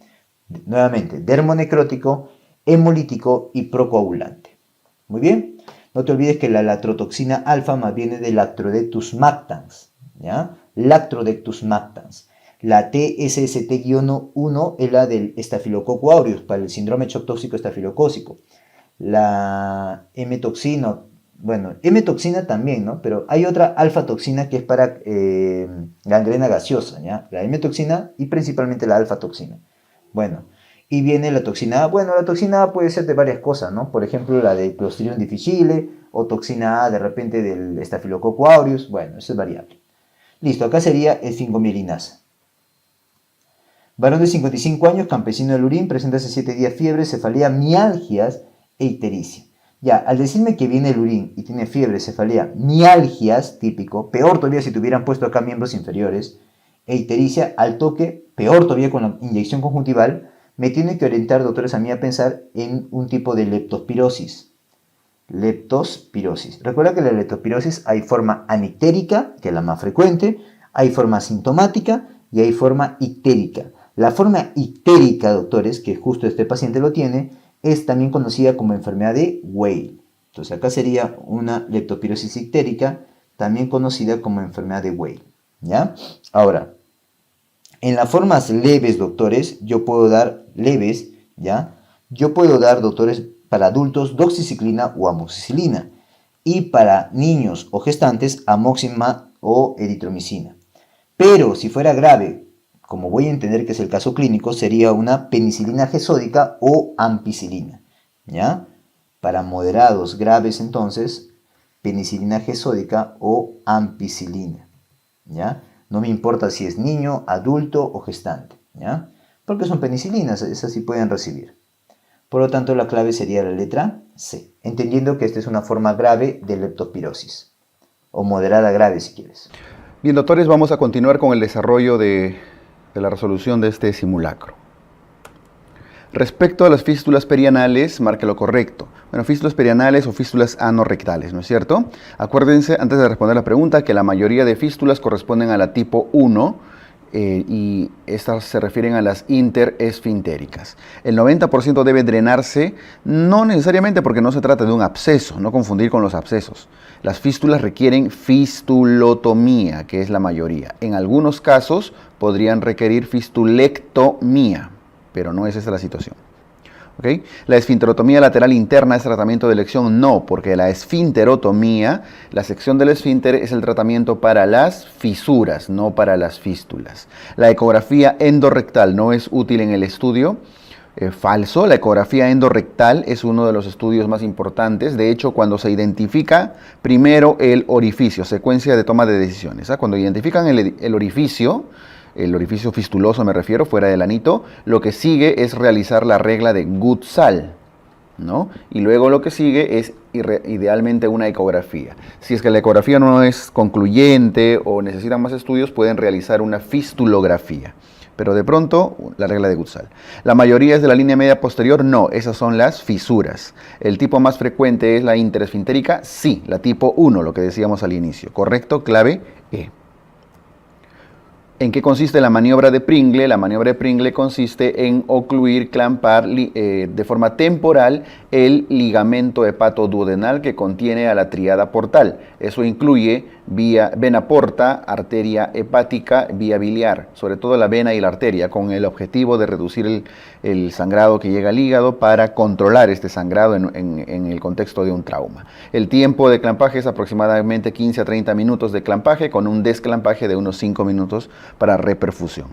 B: Nuevamente, dermonecrótico, hemolítico y procoagulante. Muy bien. No te olvides que la latrotoxina alfa más viene de Lactrodectus mactans, ¿ya? Lactrodectus mactans. La TSST-1 es la del estafilococo aureus, para el síndrome de shock tóxico estafilocócico. La M-toxina, bueno, M-toxina también, ¿no? Pero hay otra alfa-toxina que es para gangrena gaseosa, ¿ya? La M-toxina y principalmente la alfa-toxina. Bueno, y viene la toxina A. Bueno, la toxina A puede ser de varias cosas, ¿no? Por ejemplo, la de Clostridium difficile o toxina A de repente del estafilococo aureus. Bueno, eso es variable. Listo, acá sería esfingomielinasa. Varón de 55 años, campesino de Lurín, presenta hace 7 días fiebre, cefalea, mialgias e ictericia. Ya, al decirme que viene el Lurín y tiene fiebre, cefalea, mialgias, típico, peor todavía si tuvieran puesto acá miembros inferiores, e ictericia, al toque, peor todavía con la inyección conjuntival, me tiene que orientar, doctores, a mí a pensar en un tipo de leptospirosis. Leptospirosis. Recuerda que en la leptospirosis hay forma anictérica, que es la más frecuente, hay forma sintomática y hay forma ictérica. La forma ictérica, doctores, que justo este paciente lo tiene, es también conocida como enfermedad de Weil. Entonces acá sería una leptospirosis ictérica, también conocida como enfermedad de Weil. ¿Ya? Ahora, en las formas leves, doctores, yo puedo dar leves, ¿ya? Yo puedo dar, doctores, para adultos, doxiciclina o amoxicilina. Y para niños o gestantes, amoxima o eritromicina. Pero si fuera grave, como voy a entender que es el caso clínico, sería una penicilina G sódica o ampicilina, ¿ya? Para moderados graves, entonces, penicilina G sódica o ampicilina, ¿ya? No me importa si es niño, adulto o gestante, ¿ya? Porque son penicilinas, esas sí pueden recibir. Por lo tanto, la clave sería la letra C, entendiendo que esta es una forma grave de leptospirosis, o moderada grave si quieres.
C: Bien, doctores, vamos a continuar con el desarrollo de la resolución de este simulacro. Respecto a las fístulas perianales, marque lo correcto. Bueno, fístulas perianales o fístulas anorrectales, ¿no es cierto? Acuérdense, antes de responder la pregunta, que la mayoría de fístulas corresponden a la tipo 1 y estas se refieren a las interesfintéricas. El 90% debe drenarse, no necesariamente porque no se trata de un absceso, no confundir con los abscesos. Las fístulas requieren fistulotomía, que es la mayoría. En algunos casos podrían requerir fistulectomía, pero no es esa la situación. ¿Okay? La esfinterotomía lateral interna es tratamiento de elección, no, porque la esfinterotomía, la sección del esfínter es el tratamiento para las fisuras, no para las fístulas. La ecografía endorrectal no es útil en el estudio. Falso, la ecografía endorrectal es uno de los estudios más importantes. De hecho, cuando se identifica primero el orificio, secuencia de toma de decisiones, cuando identifican el orificio fistuloso me refiero, fuera del anito, lo que sigue es realizar la regla de Gutzal, ¿no? Y luego lo que sigue es idealmente una ecografía. Si es que la ecografía no es concluyente o necesitan más estudios, pueden realizar una fistulografía. pero de pronto la regla de Gutzal. La mayoría es de la línea media posterior, no, esas son las fisuras. El tipo más frecuente es la interesfintérica, sí, la tipo 1, lo que decíamos al inicio. Correcto, clave E. ¿En qué consiste la maniobra de Pringle? La maniobra de Pringle consiste en ocluir, clampar de forma temporal el ligamento hepatoduodenal que contiene a la tríada portal. Eso incluye vena porta, arteria hepática, vía biliar, sobre todo la vena y la arteria, con el objetivo de reducir el sangrado que llega al hígado para controlar este sangrado en el contexto de un trauma. El tiempo de clampaje es aproximadamente 15 a 30 minutos de clampaje con un desclampaje de unos 5 minutos para reperfusión.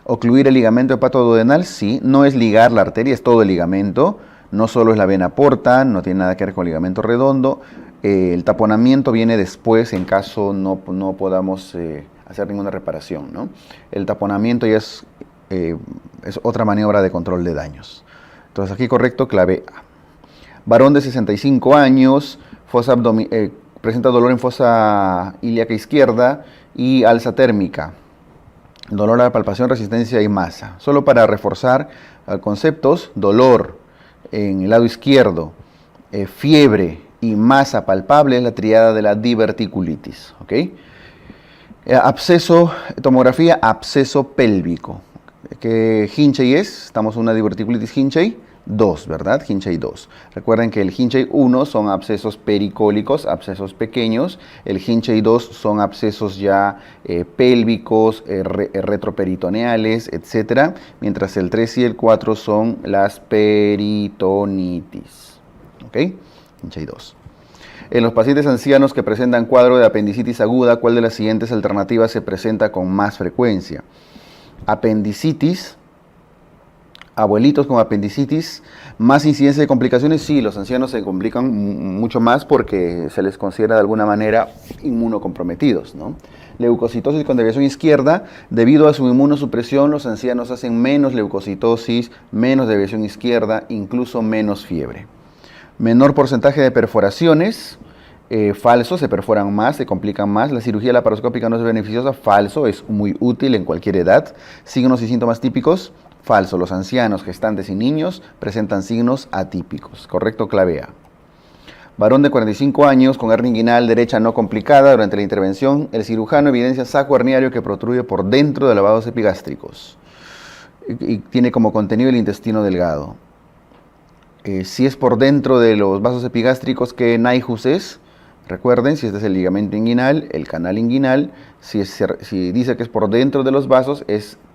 C: Ocluir el ligamento hepatoduodenal, sí, no es ligar la arteria, es todo el ligamento, no solo es la vena porta, no tiene nada que ver con el ligamento redondo. El taponamiento viene después en caso no podamos hacer ninguna reparación, ¿no? El taponamiento ya es otra maniobra de control de daños. Entonces aquí correcto, clave A. Varón de 65 años, presenta dolor en fosa ilíaca izquierda y alza térmica. Dolor a la palpación, resistencia y masa. Solo para reforzar conceptos, dolor en el lado izquierdo, fiebre y masa palpable es la tríada de la diverticulitis. ¿Okay? Absceso, tomografía, absceso pélvico. ¿Qué Hinchey es? Estamos en una diverticulitis Hinchey 2, ¿verdad? Hinchey 2. Recuerden que el Hinchey 1 son abscesos pericólicos, abscesos pequeños. El Hinchey 2 son abscesos ya pélvicos, retroperitoneales, etc. Mientras el 3 y el 4 son las peritonitis. ¿Ok? Hinchey 2. En los pacientes ancianos que presentan cuadro de apendicitis aguda, ¿cuál de las siguientes alternativas se presenta con más frecuencia? Apendicitis, abuelitos con apendicitis, más incidencia de complicaciones, sí, los ancianos se complican mucho más porque se les considera de alguna manera inmunocomprometidos, ¿no? Leucocitosis con desviación izquierda, debido a su inmunosupresión, los ancianos hacen menos leucocitosis, menos desviación izquierda, incluso menos fiebre. Menor porcentaje de perforaciones, falso, se perforan más, se complican más. La cirugía laparoscópica no es beneficiosa, falso, es muy útil en cualquier edad. Signos y síntomas típicos, falso. Los ancianos, gestantes y niños presentan signos atípicos. Correcto, clave A. Varón de 45 años con hernia inguinal derecha no complicada. Durante la intervención, el cirujano evidencia saco herniario que protruye por dentro de los vasos epigástricos y tiene como contenido el intestino delgado. Si es por dentro de los vasos epigástricos, ¿qué Nyhus es? Recuerden, si este es el ligamento inguinal, el canal inguinal, si dice que es por dentro de los vasos,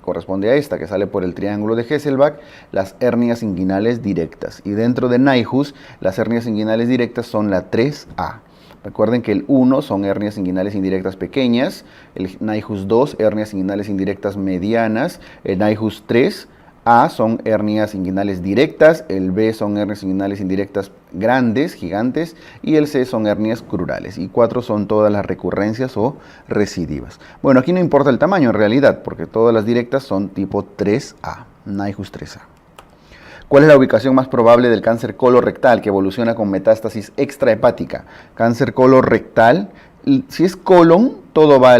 C: corresponde a esta, que sale por el triángulo de Hesselbach, las hernias inguinales directas. Y dentro de Nyhus, las hernias inguinales directas son la 3A. Recuerden que el 1 son hernias inguinales indirectas pequeñas, el Nyhus 2, hernias inguinales indirectas medianas, el Nyhus 3, A son hernias inguinales directas, el B son hernias inguinales indirectas grandes, gigantes, y el C son hernias crurales. Y 4 son todas las recurrencias o recidivas. Bueno, aquí no importa el tamaño en realidad, porque todas las directas son tipo 3A, Nyhus 3A. ¿Cuál es la ubicación más probable del cáncer colorectal que evoluciona con metástasis extrahepática? Cáncer colorectal, si es colon, todo va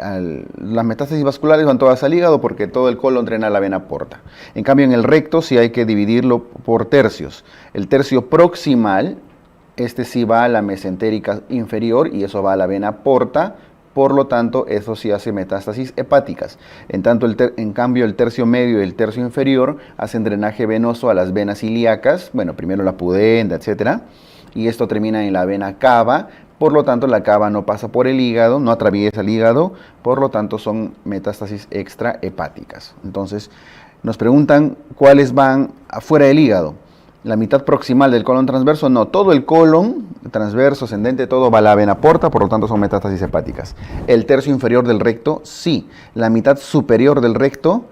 C: las metástasis vasculares van todas al hígado porque todo el colon drena la vena porta. En cambio, en el recto sí hay que dividirlo por tercios. El tercio proximal, este sí va a la mesentérica inferior y eso va a la vena porta. Por lo tanto, eso sí hace metástasis hepáticas. En cambio, el tercio medio y el tercio inferior hacen drenaje venoso a las venas ilíacas. Bueno, primero la pudenda, etc. Y esto termina en la vena cava. Por lo tanto, la cava no pasa por el hígado, no atraviesa el hígado, por lo tanto son metástasis extrahepáticas. Entonces, nos preguntan cuáles van afuera del hígado. La mitad proximal del colon transverso, no, todo el colon transverso, ascendente, todo va a la vena porta, por lo tanto son metástasis hepáticas. El tercio inferior del recto, sí. La mitad superior del recto,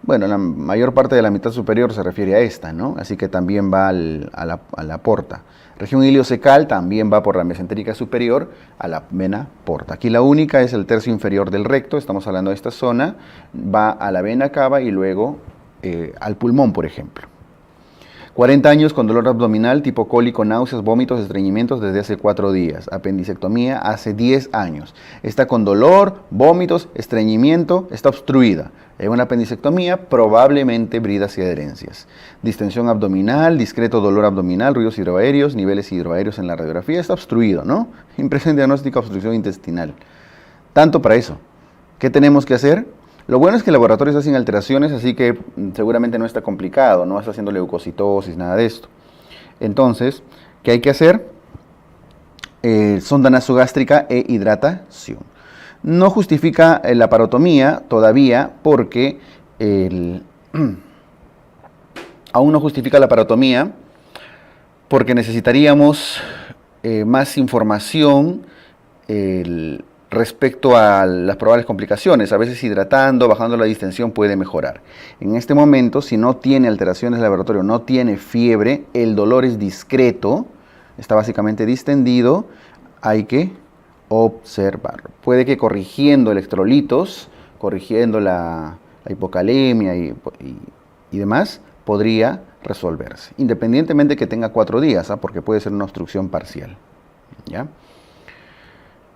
C: bueno, la mayor parte de la mitad superior se refiere a esta, ¿no? Así que también va a la porta. Región iliocecal también va por la mesentérica superior a la vena porta. Aquí la única es el tercio inferior del recto, estamos hablando de esta zona, va a la vena cava y luego al pulmón, por ejemplo. 40 años con dolor abdominal, tipo cólico, náuseas, vómitos, estreñimientos desde hace 4 días. Apendicectomía hace 10 años. Está con dolor, vómitos, estreñimiento, está obstruida. En una apendicectomía, probablemente bridas y adherencias. Distensión abdominal, discreto dolor abdominal, ruidos hidroaéreos, niveles hidroaéreos en la radiografía. Está obstruido, ¿no? Impresión diagnóstica, obstrucción intestinal. Tanto para eso. ¿Qué tenemos que hacer? Lo bueno es que el laboratorio está sin alteraciones, así que seguramente no está complicado, no está haciendo leucocitosis, nada de esto. Entonces, ¿qué hay que hacer? Sonda nasogástrica e hidratación. No justifica la parotomía todavía porque aún no justifica la parotomía porque necesitaríamos más información respecto a las probables complicaciones. A veces hidratando, bajando la distensión puede mejorar. En este momento, si no tiene alteraciones del laboratorio, no tiene fiebre, el dolor es discreto, está básicamente distendido, hay que observarlo. Puede que corrigiendo electrolitos, corrigiendo la hipocalemia y demás, podría resolverse, independientemente que tenga 4 días, porque puede ser una obstrucción parcial. ¿Ya?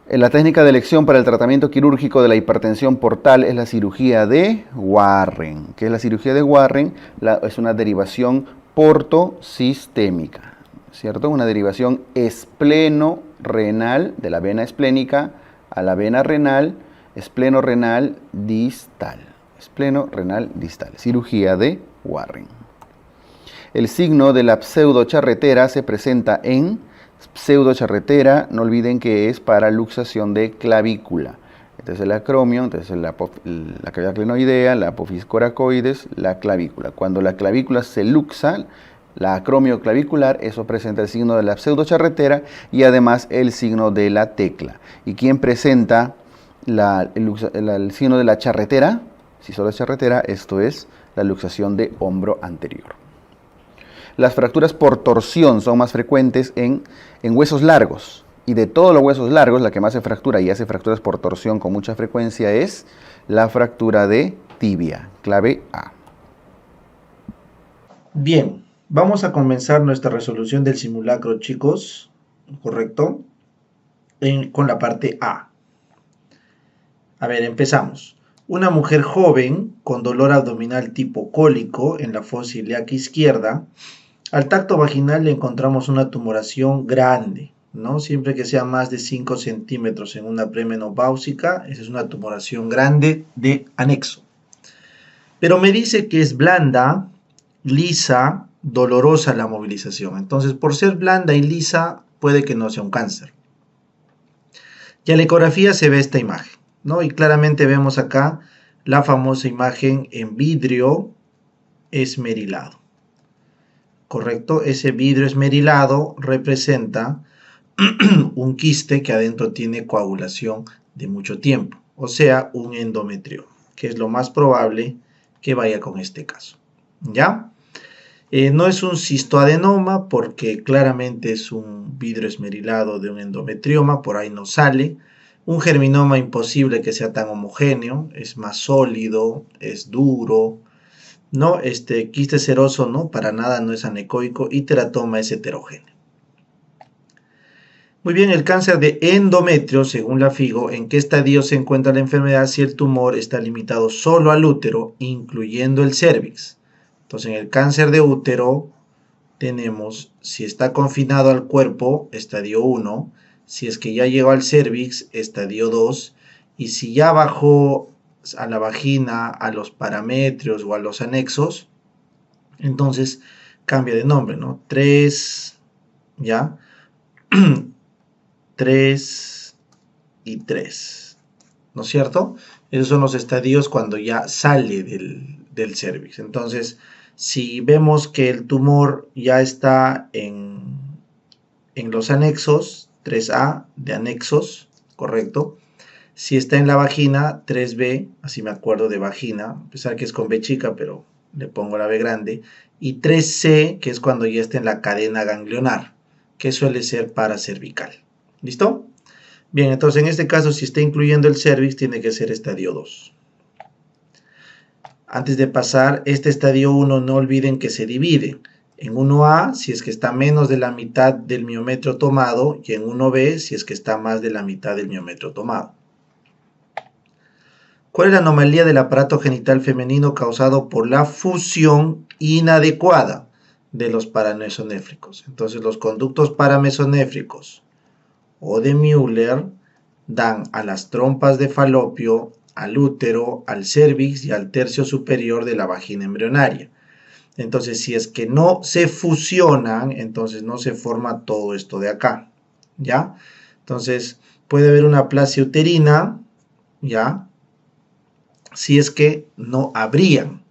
C: La técnica de elección para el tratamiento quirúrgico de la hipertensión portal es la cirugía de Warren. ¿Qué es la cirugía de Warren? Es una derivación portosistémica, ¿cierto? Una derivación espleno-renal, de la vena esplénica a la vena renal, espleno-renal distal. Espleno-renal distal. Cirugía de Warren. El signo de la pseudocharretera se presenta en pseudocharretera, no olviden que es para luxación de clavícula. Este es el acromio, entonces la cavidad clinoidea, la apófisis coracoides, la clavícula. Cuando la clavícula se luxa, la acromio clavicular, eso presenta el signo de la pseudocharretera y además el signo de la tecla. ¿Y quién presenta el signo de la charretera? Si solo es charretera, esto es la luxación de hombro anterior. Las fracturas por torsión son más frecuentes en huesos largos. Y de todos los huesos largos, la que más se fractura y hace fracturas por torsión con mucha frecuencia es la fractura de tibia, clave A.
D: Bien, vamos a comenzar nuestra resolución del simulacro, chicos, ¿correcto? Con la parte A. A ver, empezamos. Una mujer joven con dolor abdominal tipo cólico en la fosa ilíaca izquierda. Al tacto vaginal le encontramos una tumoración grande, ¿no? Siempre que sea más de 5 centímetros en una premenopáusica, esa es una tumoración grande de anexo. Pero me dice que es blanda, lisa, dolorosa la movilización. Entonces, por ser blanda y lisa, puede que no sea un cáncer. Y en la ecografía se ve esta imagen, ¿no? Y claramente vemos acá la famosa imagen en vidrio esmerilado. ¿Correcto? Ese vidrio esmerilado representa un quiste que adentro tiene coagulación de mucho tiempo, o sea, un endometrioma, que es lo más probable que vaya con este caso. ¿Ya? No es un cistoadenoma porque claramente es un vidrio esmerilado de un endometrioma, por ahí no sale. Un germinoma imposible que sea tan homogéneo, es más sólido, es duro. No, quiste seroso no, para nada no es anecoico y teratoma es heterogéneo. Muy bien, el cáncer de endometrio, según la FIGO, ¿en qué estadio se encuentra la enfermedad si el tumor está limitado solo al útero, incluyendo el cérvix? Entonces, en el cáncer de útero tenemos, si está confinado al cuerpo, estadio 1, si es que ya llegó al cérvix, estadio 2, y si ya bajó a la vagina, a los parametrios o a los anexos, entonces cambia de nombre, ¿no? 3, ¿ya? 3 y 3, ¿no es cierto? Esos son los estadios cuando ya sale del cérvix. Entonces, si vemos que el tumor ya está en los anexos, 3A de anexos, ¿correcto? Si está en la vagina, 3B, así me acuerdo de vagina, a pesar que es con B chica, pero le pongo la B grande. Y 3C, que es cuando ya está en la cadena ganglionar, que suele ser paracervical. ¿Listo? Bien, entonces en este caso, si está incluyendo el cérvix, tiene que ser estadio 2. Antes de pasar, este estadio 1, no olviden que se divide. En 1A si es que está menos de la mitad del miometrio tomado y en 1B si es que está más de la mitad del miometrio tomado. ¿Cuál es la anomalía del aparato genital femenino causado por la fusión inadecuada de los paramesonéfricos? Entonces los conductos paramesonéfricos o de Müller dan a las trompas de falopio, al útero, al cérvix y al tercio superior de la vagina embrionaria. Entonces, si es que no se fusionan, entonces no se forma todo esto de acá, ¿ya? Entonces, puede haber una aplasia uterina, ¿ya? Si es que no habrían,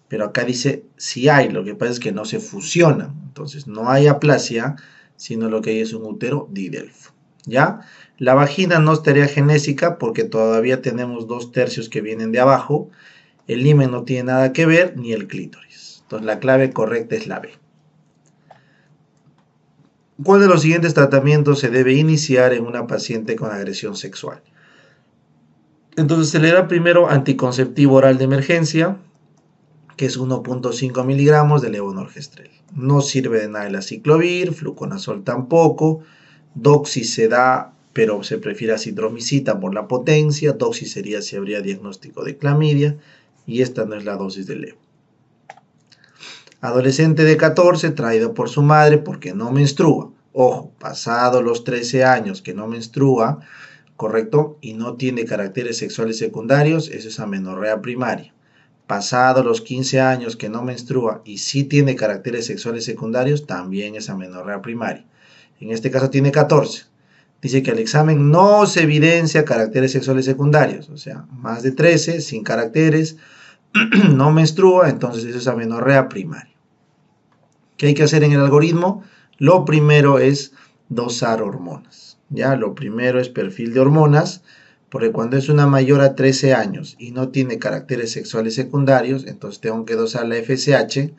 D: pero acá dice si hay, lo que pasa es que no se fusionan, entonces no hay aplasia, sino lo que hay es un útero didelfo, ¿ya? La vagina no estaría genésica porque todavía tenemos 2/3 que vienen de abajo, el himen no tiene nada que ver, ni el clítoris. Entonces la clave correcta es la B. ¿Cuál de los siguientes tratamientos se debe iniciar en una paciente con agresión sexual? Entonces se le da primero anticonceptivo oral de emergencia, que es 1.5 miligramos de levonorgestrel. No sirve de nada el aciclovir, fluconazol tampoco, doxis se da, pero se prefiere acitromicina por la potencia, doxis sería si habría diagnóstico de clamidia, y esta no es la dosis de levo. Adolescente de 14 traído por su madre porque no menstrua. Ojo, pasado los 13 años que no menstrua, ¿correcto? Y no tiene caracteres sexuales secundarios, eso es amenorrea primaria. Pasado los 15 años que no menstrua y sí tiene caracteres sexuales secundarios, también es amenorrea primaria. En este caso tiene 14. Dice que al examen no se evidencia caracteres sexuales secundarios, o sea, más de 13, sin caracteres, no menstrua, entonces eso es amenorrea primaria. ¿Qué hay que hacer en el algoritmo? Lo primero es dosar hormonas. Ya, lo primero es perfil de hormonas, porque cuando es una mayor a 13 años y no tiene caracteres sexuales secundarios, entonces tengo que dosar la FSH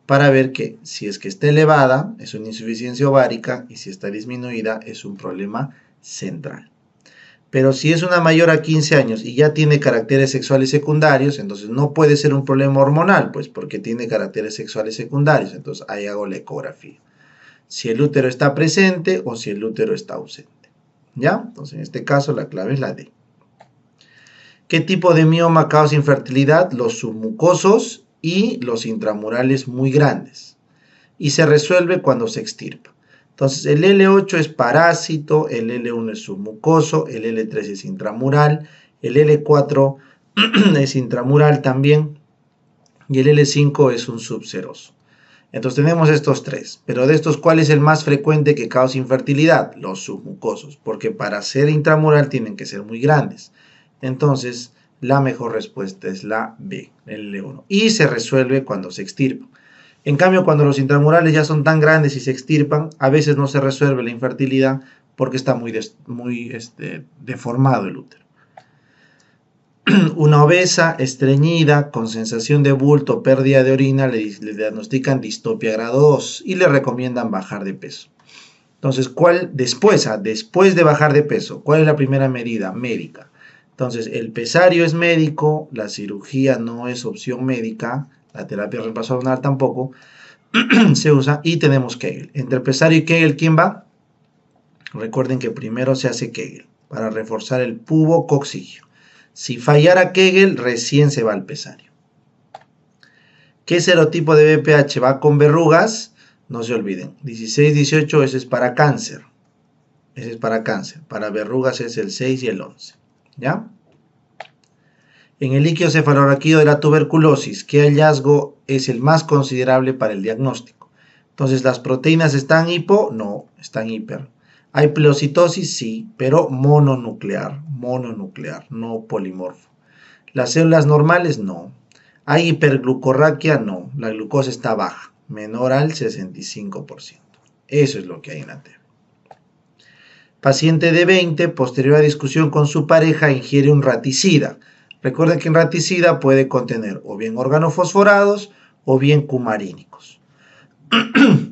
D: para ver que si es que está elevada es una insuficiencia ovárica y si está disminuida es un problema central. Pero si es una mayor a 15 años y ya tiene caracteres sexuales secundarios, entonces no puede ser un problema hormonal, pues porque tiene caracteres sexuales secundarios, entonces ahí hago la ecografía. Si el útero está presente o si el útero está ausente. ¿Ya? Entonces en este caso la clave es la D. ¿Qué tipo de mioma causa infertilidad? Los submucosos y los intramurales muy grandes. Y se resuelve cuando se extirpa. Entonces el L8 es parásito, el L1 es submucoso, el L3 es intramural, el L4 es intramural también y el L5 es un subseroso. Entonces tenemos estos tres, pero de estos, ¿cuál es el más frecuente que causa infertilidad? Los submucosos, porque para ser intramural tienen que ser muy grandes. Entonces la mejor respuesta es la B, el L1, y se resuelve cuando se extirpa. En cambio, cuando los intramurales ya son tan grandes y se extirpan, a veces no se resuelve la infertilidad porque está muy deformado el útero. Una obesa, estreñida, con sensación de bulto, pérdida de orina, le diagnostican distopia grado 2 y le recomiendan bajar de peso. Entonces, después de bajar de peso, ¿cuál es la primera medida? Médica. Entonces, el pesario es médico, la cirugía no es opción médica, la terapia de reemplazo hormonal tampoco se usa, y tenemos Kegel. Entre pesario y Kegel, ¿quién va? Recuerden que primero se hace Kegel para reforzar el pubo coccigio. Si fallara Kegel, recién se va al pesario. ¿Qué serotipo de BPH va con verrugas? No se olviden, 16-18, ese es para cáncer. Ese es para cáncer. Para verrugas es el 6 y el 11. ¿Ya? En el líquido cefalorraquídeo de la tuberculosis, ¿qué hallazgo es el más considerable para el diagnóstico? Entonces, ¿las proteínas están hipo? No, están hiper. ¿Hay pleocitosis? Sí, pero mononuclear, no polimorfo. ¿Las células normales? No. ¿Hay hiperglucorraquia? No, la glucosa está baja, menor al 65%. Eso es lo que hay en la TV. Paciente de 20, posterior a discusión con su pareja, ingiere un raticida. Recuerden que un raticida puede contener o bien organofosforados o bien cumarínicos.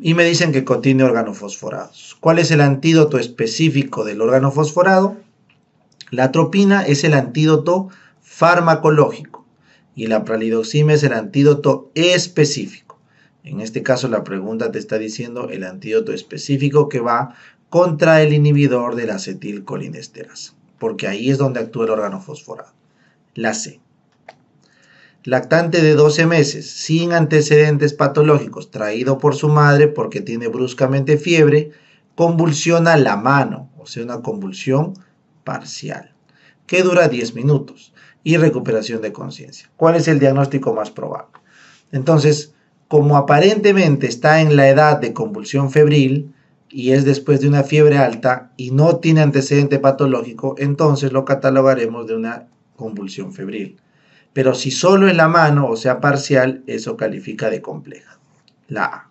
D: Y me dicen que contiene organofosforados. ¿Cuál es el antídoto específico del organofosforado? La atropina es el antídoto farmacológico y la pralidoxima es el antídoto específico. En este caso la pregunta te está diciendo el antídoto específico que va contra el inhibidor de la acetilcolinesterasa, porque ahí es donde actúa el órgano fosforado. La C. Lactante de 12 meses, sin antecedentes patológicos, traído por su madre porque tiene bruscamente fiebre, convulsiona la mano, o sea, una convulsión parcial, que dura 10 minutos, y recuperación de conciencia. ¿Cuál es el diagnóstico más probable? Entonces, como aparentemente está en la edad de convulsión febril, y es después de una fiebre alta, y no tiene antecedente patológico, entonces lo catalogaremos de una convulsión febril. Pero si solo en la mano, o sea parcial, eso califica de compleja. La A.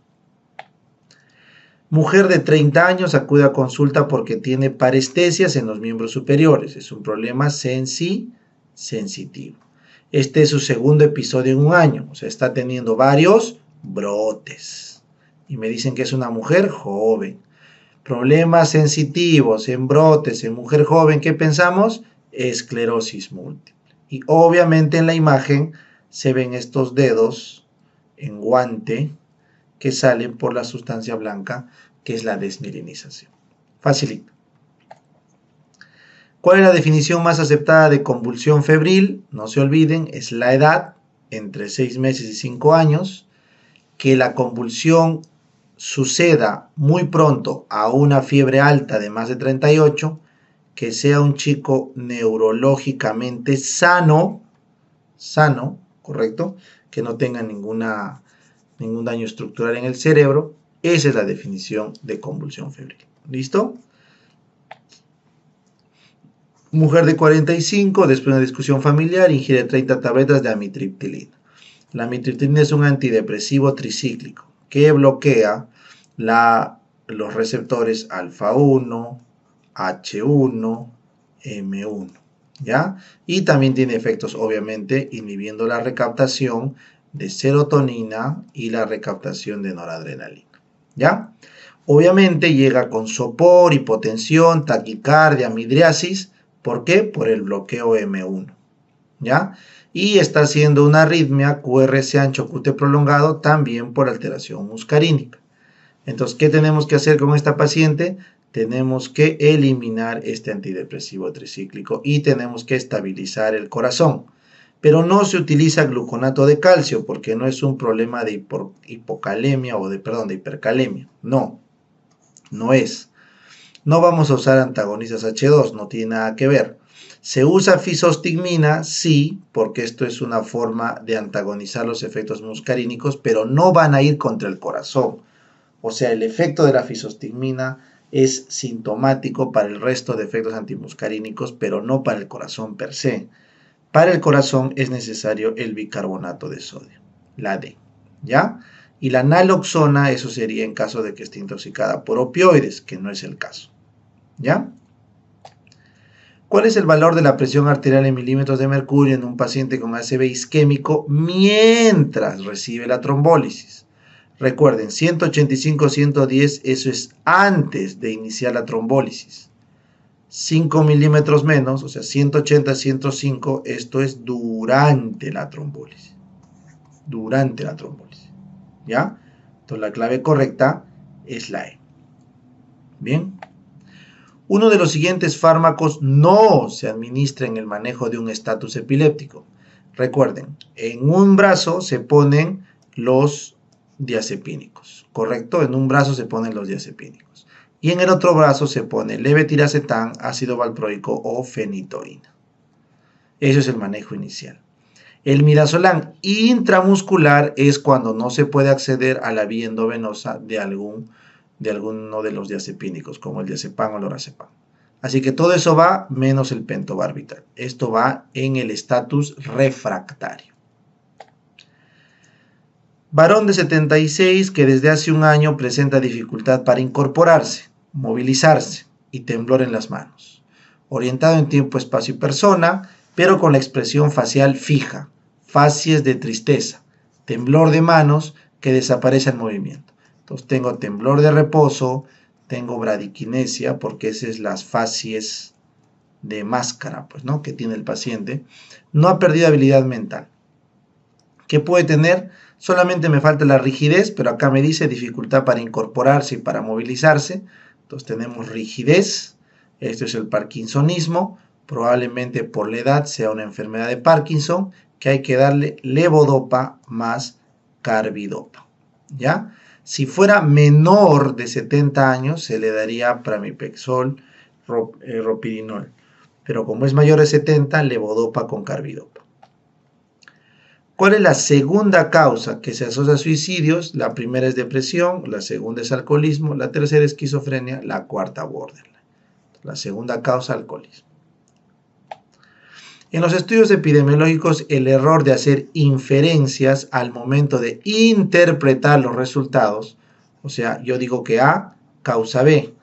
D: Mujer de 30 años acude a consulta porque tiene parestesias en los miembros superiores. Es un problema sensitivo. Este es su segundo episodio en un año. O sea, está teniendo varios brotes. Y me dicen que es una mujer joven. Problemas sensitivos en brotes en mujer joven, ¿qué pensamos? Esclerosis múltiple. Y obviamente en la imagen se ven estos dedos en guante que salen por la sustancia blanca, que es la desmielinización. Facilito. ¿Cuál es la definición más aceptada de convulsión febril? No se olviden, es la edad, entre 6 meses y 5 años, que la convulsión suceda muy pronto a una fiebre alta de más de 38, que sea un chico neurológicamente sano, ¿correcto? Que no tenga ningún daño estructural en el cerebro. Esa es la definición de convulsión febril. ¿Listo? Mujer de 45, después de una discusión familiar, ingiere 30 tabletas de amitriptilina. La amitriptilina es un antidepresivo tricíclico que bloquea los receptores alfa 1, H1, M1, ¿ya? Y también tiene efectos, obviamente, inhibiendo la recaptación de serotonina y la recaptación de noradrenalina, ¿ya? Obviamente llega con sopor, hipotensión, taquicardia, midriasis. ¿Por qué? Por el bloqueo M1, ¿ya? Y está haciendo una arritmia QRS ancho QT prolongado también por alteración muscarínica. Entonces, ¿qué tenemos que hacer con esta paciente? Tenemos que eliminar este antidepresivo tricíclico y tenemos que estabilizar el corazón. Pero no se utiliza gluconato de calcio porque no es un problema de hipocalemia o de hipercalemia. No es. No vamos a usar antagonistas H2, no tiene nada que ver. ¿Se usa fisostigmina? Sí, porque esto es una forma de antagonizar los efectos muscarínicos, pero no van a ir contra el corazón. O sea, el efecto de la fisostigmina es sintomático para el resto de efectos antimuscarínicos, pero no para el corazón per se. Para el corazón es necesario el bicarbonato de sodio, la D, ¿ya? Y la naloxona, eso sería en caso de que esté intoxicada por opioides, que no es el caso, ¿ya? ¿Cuál es el valor de la presión arterial en milímetros de mercurio en un paciente con ACV isquémico mientras recibe la trombólisis? Recuerden, 185-110, eso es antes de iniciar la trombólisis. 5 milímetros menos, o sea, 180-105, esto es durante la trombólisis. Durante la trombólisis, ¿ya? Entonces la clave correcta es la E. Bien. Uno de los siguientes fármacos no se administra en el manejo de un estatus epiléptico. Recuerden, en un brazo se ponen los diazepínicos, ¿correcto? En un brazo se ponen los diazepínicos. Y en el otro brazo se pone levetiracetam, ácido valproico o fenitoína. Eso es el manejo inicial. El midazolam intramuscular es cuando no se puede acceder a la vía endovenosa de alguno de los diazepínicos, como el diazepam o el lorazepam. Así que todo eso va menos el pentobarbital. Esto va en el estatus refractario. Varón de 76 que desde hace un año presenta dificultad para incorporarse, movilizarse y temblor en las manos. Orientado en tiempo, espacio y persona, pero con la expresión facial fija, facies de tristeza, temblor de manos que desaparece en movimiento. Entonces tengo temblor de reposo, tengo bradiquinesia, porque esas son las facies de máscara, pues, ¿no?, que tiene el paciente. No ha perdido habilidad mental. ¿Qué puede tener? Solamente me falta la rigidez, pero acá me dice dificultad para incorporarse y para movilizarse. Entonces tenemos rigidez, esto es el parkinsonismo, probablemente por la edad sea una enfermedad de Parkinson, que hay que darle levodopa más carbidopa, ¿ya? Si fuera menor de 70 años, se le daría pramipexol, ropidinol, pero como es mayor de 70, levodopa con carbidopa. ¿Cuál es la segunda causa que se asocia a suicidios? La primera es depresión, la segunda es alcoholismo, la tercera es esquizofrenia, la cuarta borderline. La segunda causa, alcoholismo. En los estudios epidemiológicos, el error de hacer inferencias al momento de interpretar los resultados, o sea, yo digo que A causa B,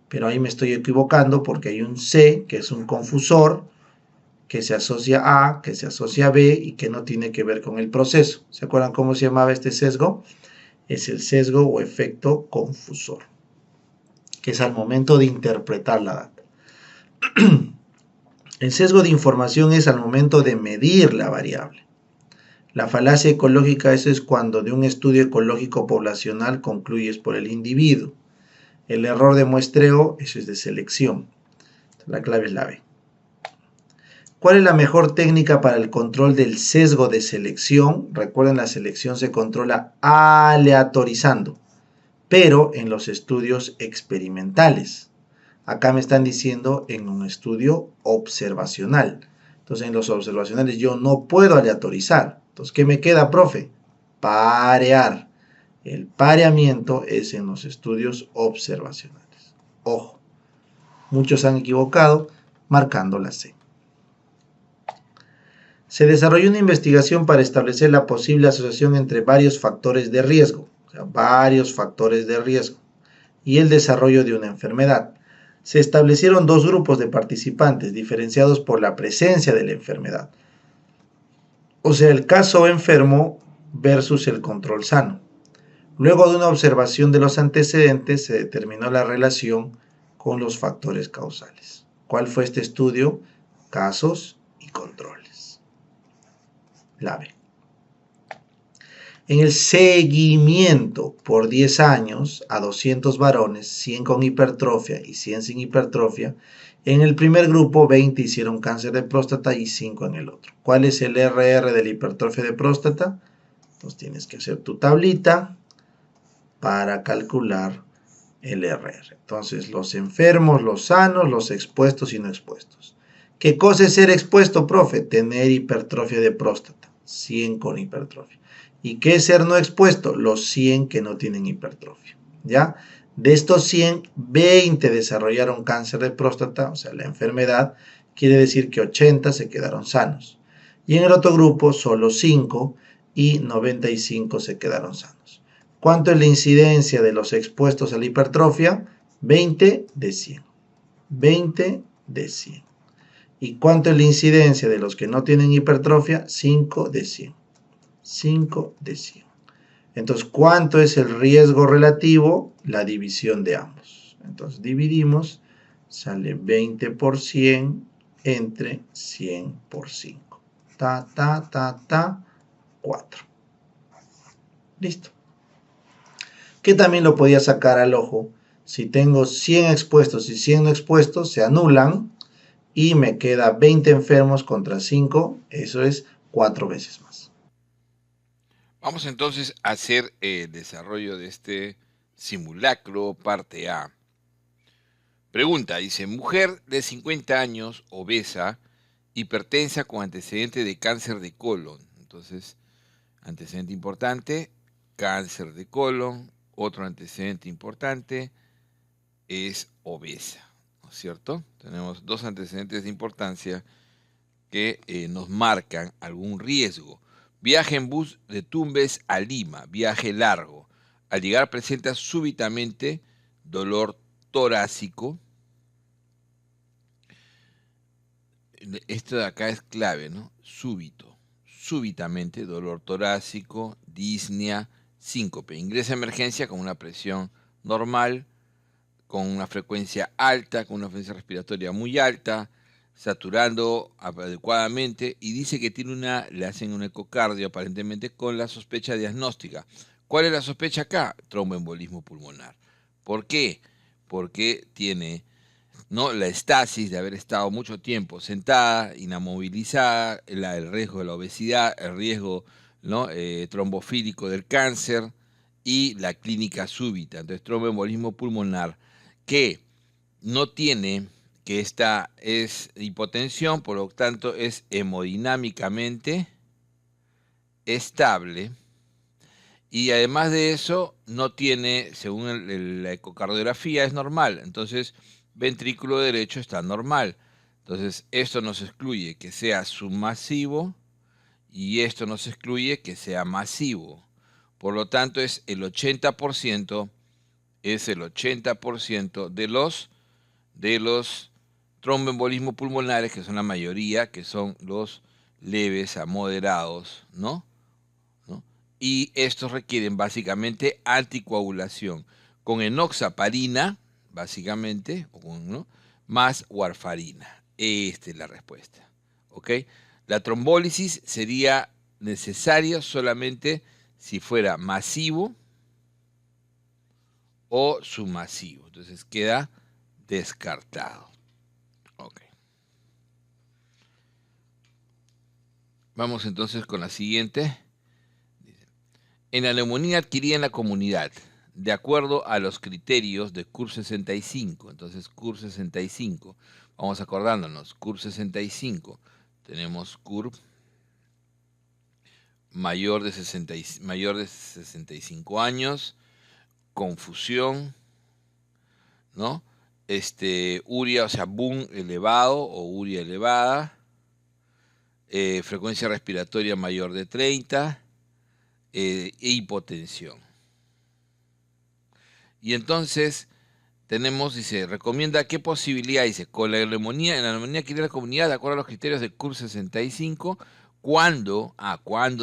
D: pero ahí me estoy equivocando porque hay un C, que es un confusor, que se asocia a, que se asocia a B y que no tiene que ver con el proceso. ¿Se acuerdan cómo se llamaba este sesgo? Es el sesgo o efecto confusor, que es al momento de interpretar la data. El sesgo de información es al momento de medir la variable. La falacia ecológica, eso es cuando de un estudio ecológico poblacional concluyes por el individuo. El error de muestreo, eso es de selección. La clave es la B. ¿Cuál es la mejor técnica para el control del sesgo de selección? Recuerden, la selección se controla aleatorizando, pero en los estudios experimentales. Acá me están diciendo en un estudio observacional. Entonces, en los observacionales yo no puedo aleatorizar. Entonces, ¿qué me queda, profe? Parear. El pareamiento es en los estudios observacionales. Ojo, muchos han equivocado marcando la C. Se desarrolló una investigación para establecer la posible asociación entre varios factores de riesgo, y el desarrollo de una enfermedad. Se establecieron dos grupos de participantes diferenciados por la presencia de la enfermedad. O sea, el caso enfermo versus el control sano. Luego de una observación de los antecedentes, se determinó la relación con los factores causales. ¿Cuál fue este estudio? Casos y controles. La B. En el seguimiento por 10 años a 200 varones, 100 con hipertrofia y 100 sin hipertrofia, en el primer grupo 20 hicieron cáncer de próstata y 5 en el otro. ¿Cuál es el RR de la hipertrofia de próstata? Entonces tienes que hacer tu tablita para calcular el RR. Entonces, los enfermos, los sanos, los expuestos y no expuestos. ¿Qué cosa es ser expuesto, profe? Tener hipertrofia de próstata, 100 con hipertrofia. ¿Y qué es ser no expuesto? Los 100 que no tienen hipertrofia, ¿ya? De estos 100, 20 desarrollaron cáncer de próstata, o sea, la enfermedad, quiere decir que 80 se quedaron sanos. Y en el otro grupo, solo 5 y 95 se quedaron sanos. ¿Cuánto es la incidencia de los expuestos a la hipertrofia? 20 de 100. 20 de 100. ¿Y cuánto es la incidencia de los que no tienen hipertrofia? 5 de 100. 5 de 100. Entonces, ¿cuánto es el riesgo relativo? La división de ambos. Entonces, dividimos, sale 20 por 100 entre 100 por 5. 4. Listo. Que también lo podía sacar al ojo. Si tengo 100 expuestos y 100 no expuestos, se anulan y me queda 20 enfermos contra 5. Eso es 4 veces más.
E: Vamos entonces a hacer el desarrollo de este simulacro parte A. Pregunta, dice, mujer de 50 años, obesa, hipertensa con antecedente de cáncer de colon. Entonces, antecedente importante, cáncer de colon. Otro antecedente importante es obesa, ¿no es cierto? Tenemos dos antecedentes de importancia que nos marcan algún riesgo. Viaje en bus de Tumbes a Lima, viaje largo. Al llegar presenta súbitamente dolor torácico. Esto de acá es clave, ¿no? Súbitamente, dolor torácico, disnea, síncope. Ingresa a emergencia con una presión normal, con una frecuencia alta, con una frecuencia respiratoria muy alta, saturando adecuadamente y dice que le hacen un ecocardio aparentemente con la sospecha diagnóstica. ¿Cuál es la sospecha acá? Tromboembolismo pulmonar. ¿Por qué? Porque tiene, ¿no?, la estasis de haber estado mucho tiempo sentada, inamovilizada, el riesgo de la obesidad, el riesgo, ¿no?, trombofílico del cáncer y la clínica súbita. Entonces, tromboembolismo pulmonar que no tiene, que esta es hipotensión, por lo tanto es hemodinámicamente estable, y además de eso no tiene, según la ecocardiografía, es normal. Entonces, ventrículo derecho está normal. Entonces, esto nos excluye que sea submasivo y esto nos excluye que sea masivo. Por lo tanto, es el 80%, de los tromboembolismos pulmonares, que son la mayoría, que son los leves a moderados, ¿no? Y estos requieren básicamente anticoagulación con enoxaparina, básicamente, ¿no?, más warfarina. Esta es la respuesta. ¿Ok? La trombólisis sería necesaria solamente si fuera masivo o submasivo. Entonces queda descartado. Ok. Vamos entonces con la siguiente. En la neumonía adquirida en la comunidad, de acuerdo a los criterios de CUR 65, entonces CUR 65, vamos acordándonos, CUR 65, tenemos CUR mayor de 65 años, confusión, ¿no? Uria, o sea, BUN elevado o uria elevada, frecuencia respiratoria mayor de 30, e hipotensión. Y entonces tenemos, dice, recomienda qué posibilidad, dice, con la neumonía, en la neumonía adquirida en la comunidad, de acuerdo a los criterios del CUR 65, ¿cuándo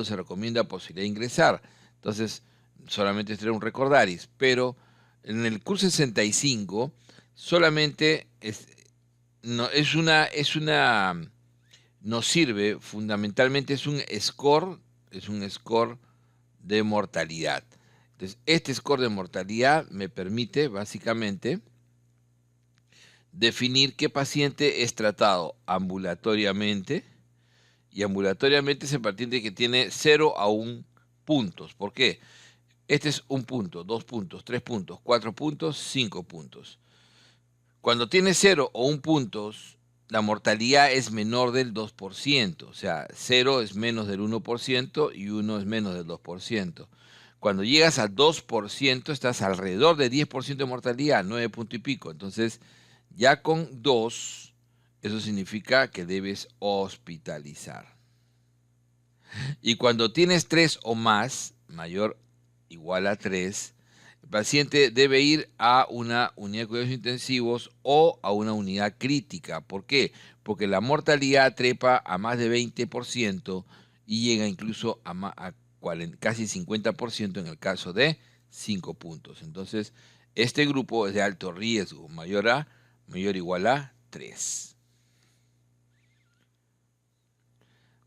E: se recomienda posibilidad de ingresar? Entonces, solamente traer un recordaris, pero en el CUR 65 solamente nos sirve, fundamentalmente es un score de mortalidad. Entonces, este score de mortalidad me permite básicamente definir qué paciente es tratado ambulatoriamente, y ambulatoriamente se partiende de que tiene 0 a 1 puntos. ¿Por qué? Este es 1 punto, 2 puntos, 3 puntos, 4 puntos, 5 puntos. Cuando tiene 0 o 1 puntos, la mortalidad es menor del 2%, o sea, 0 es menos del 1% y 1 es menos del 2%. Cuando llegas al 2%, estás alrededor de 10% de mortalidad, 9 punto y pico. Entonces, ya con 2, eso significa que debes hospitalizar. Y cuando tienes 3 o más, mayor o igual a 3, el paciente debe ir a una unidad de cuidados intensivos o a una unidad crítica. ¿Por qué? Porque la mortalidad trepa a más de 20% y llega incluso a casi 50% en el caso de 5 puntos. Entonces, este grupo es de alto riesgo, mayor o igual a 3.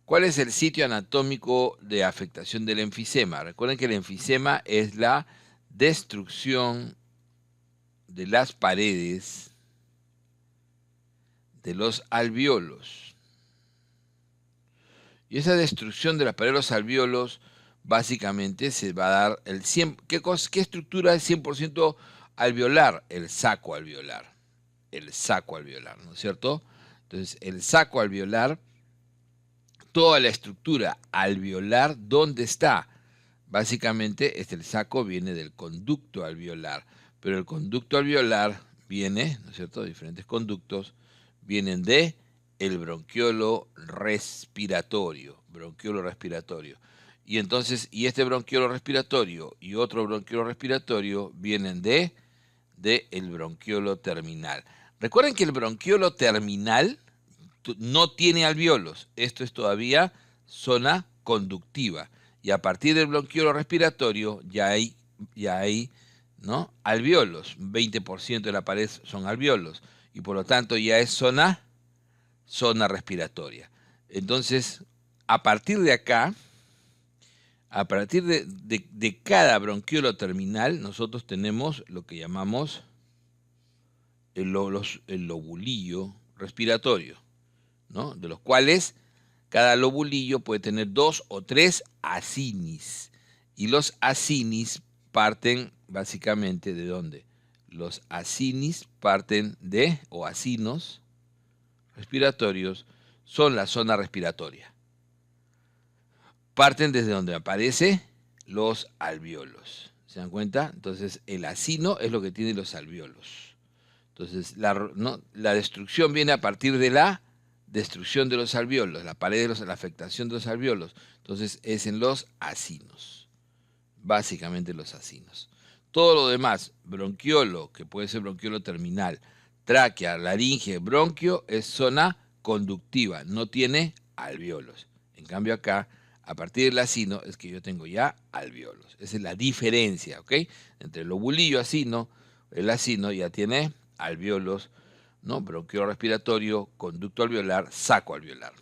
E: ¿Cuál es el sitio anatómico de afectación del enfisema? Recuerden que el enfisema es la destrucción de las paredes de los alvéolos. Y esa destrucción de las paredes de los alvéolos básicamente se va a dar el 100%. ¿Qué estructura es 100% alveolar? El saco alveolar. El saco alveolar, ¿no es cierto? Entonces, el saco alveolar, toda la estructura alveolar, ¿dónde está? Básicamente, el saco viene del conducto alveolar, pero el conducto alveolar viene, ¿no es cierto?, diferentes conductos, vienen de el bronquiolo respiratorio, Y entonces, este bronquiolo respiratorio y otro bronquiolo respiratorio vienen de el bronquiolo terminal. Recuerden que el bronquiolo terminal no tiene alvéolos. Esto es todavía zona conductiva. Y a partir del bronquiolo respiratorio ya hay, ¿no?, alvéolos. 20% de la pared son alvéolos. Y por lo tanto ya es zona zona respiratoria. Entonces, a partir de acá, a partir de cada bronquiolo terminal, nosotros tenemos lo que llamamos el lobulillo respiratorio, ¿no? De los cuales cada lobulillo puede tener 2 o 3 acinis. Y los acinis parten básicamente ¿de dónde? Los acinis parten de, o acinos respiratorios, son la zona respiratoria. Parten desde donde aparecen los alvéolos. ¿Se dan cuenta? Entonces, el acino es lo que tiene los alvéolos. Entonces, la destrucción viene a partir de la destrucción de los alvéolos, la pared de la afectación de los alvéolos. Entonces, es en los acinos. Básicamente los acinos. Todo lo demás, bronquiolo, que puede ser bronquiolo terminal, tráquea, laringe, bronquio, es zona conductiva, no tiene alvéolos. En cambio acá, a partir del acino, es que yo tengo ya alvéolos. Esa es la diferencia, ¿ok? Entre el lobulillo acino, el acino ya tiene alvéolos, ¿no? Bronquiolo respiratorio, conducto alveolar, saco alveolar.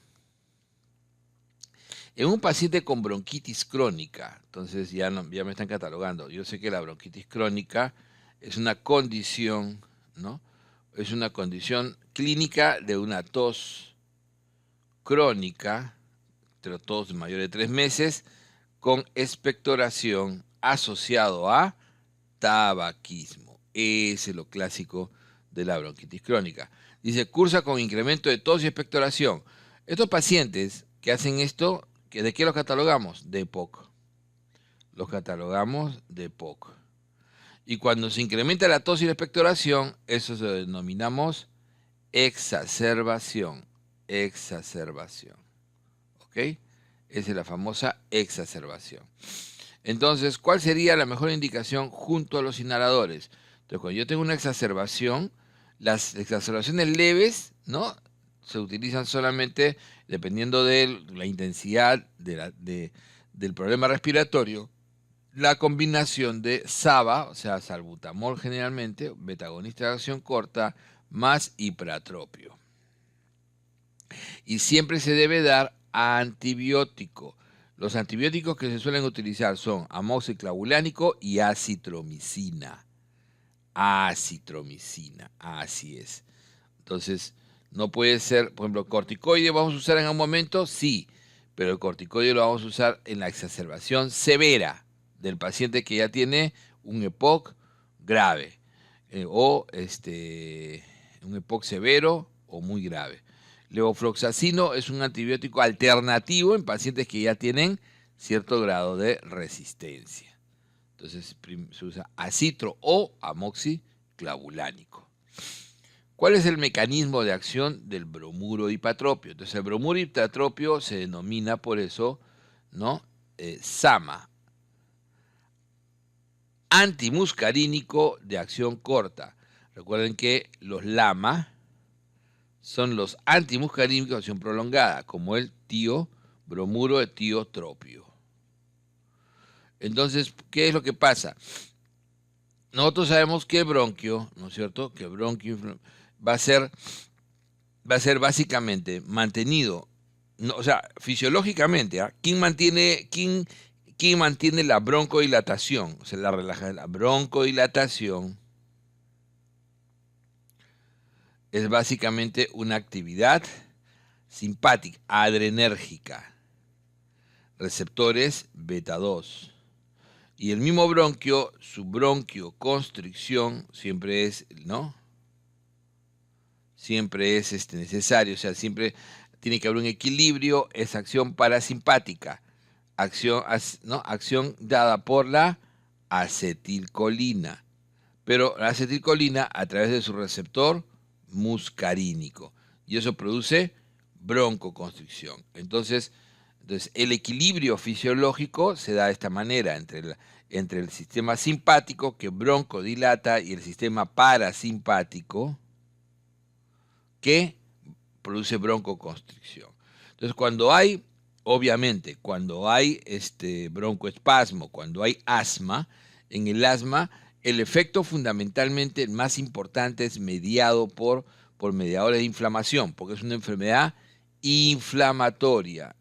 E: En un paciente con bronquitis crónica, entonces ya me están catalogando. Yo sé que la bronquitis crónica es una condición, ¿no? Es una condición clínica de una tos crónica, tos mayor de 3 meses, con expectoración asociado a tabaquismo. Ese es lo clásico de la bronquitis crónica. Dice, cursa con incremento de tos y expectoración. Estos pacientes que hacen esto, ¿de qué los catalogamos? De EPOC. Los catalogamos de EPOC. Y cuando se incrementa la tos y la expectoración, eso se lo denominamos exacerbación. Exacerbación. ¿Ok? Esa es la famosa exacerbación. Entonces, ¿cuál sería la mejor indicación junto a los inhaladores? Entonces, cuando yo tengo una exacerbación, las exacerbaciones leves, ¿no?, se utilizan solamente dependiendo de la intensidad del problema respiratorio, la combinación de SABA, o sea, salbutamol generalmente, beta-agonista de acción corta, más ipratropio. Y siempre se debe dar antibiótico. Los antibióticos que se suelen utilizar son amoxiclavulánico y acitromicina. Acitromicina, así es. Entonces, no puede ser, por ejemplo, corticoide vamos a usar en un momento, sí, pero el corticoide lo vamos a usar en la exacerbación severa del paciente que ya tiene un EPOC grave o un EPOC severo o muy grave. Levofloxacino es un antibiótico alternativo en pacientes que ya tienen cierto grado de resistencia. Entonces se usa acitro o amoxiclavulánico. ¿Cuál es el mecanismo de acción del bromuro hipatropio? Entonces el bromuro hipatropio se denomina por eso, ¿no?, SAMA, antimuscarínico de acción corta. Recuerden que los LAMA son los antimuscarínicos de acción prolongada, como el bromuro etiotropio. Entonces, ¿qué es lo que pasa? Nosotros sabemos que el bronquio, ¿no es cierto?, que el bronquio va a ser básicamente mantenido, no, o sea, fisiológicamente, ¿eh? ¿Quién mantiene la broncodilatación? O sea, la broncodilatación es básicamente una actividad simpática, adrenérgica, receptores beta 2. Y el mismo bronquio, su bronquioconstricción siempre es, ¿no?, siempre es necesario, o sea, siempre tiene que haber un equilibrio, es acción parasimpática, acción dada por la acetilcolina, pero la acetilcolina a través de su receptor muscarínico, y eso produce broncoconstricción. Entonces el equilibrio fisiológico se da de esta manera entre el sistema simpático que broncodilata y el sistema parasimpático que produce broncoconstricción. Entonces, cuando hay broncoespasmo, cuando hay asma, en el asma el efecto fundamentalmente más importante es mediado por por mediadores de inflamación, porque es una enfermedad inflamatoria,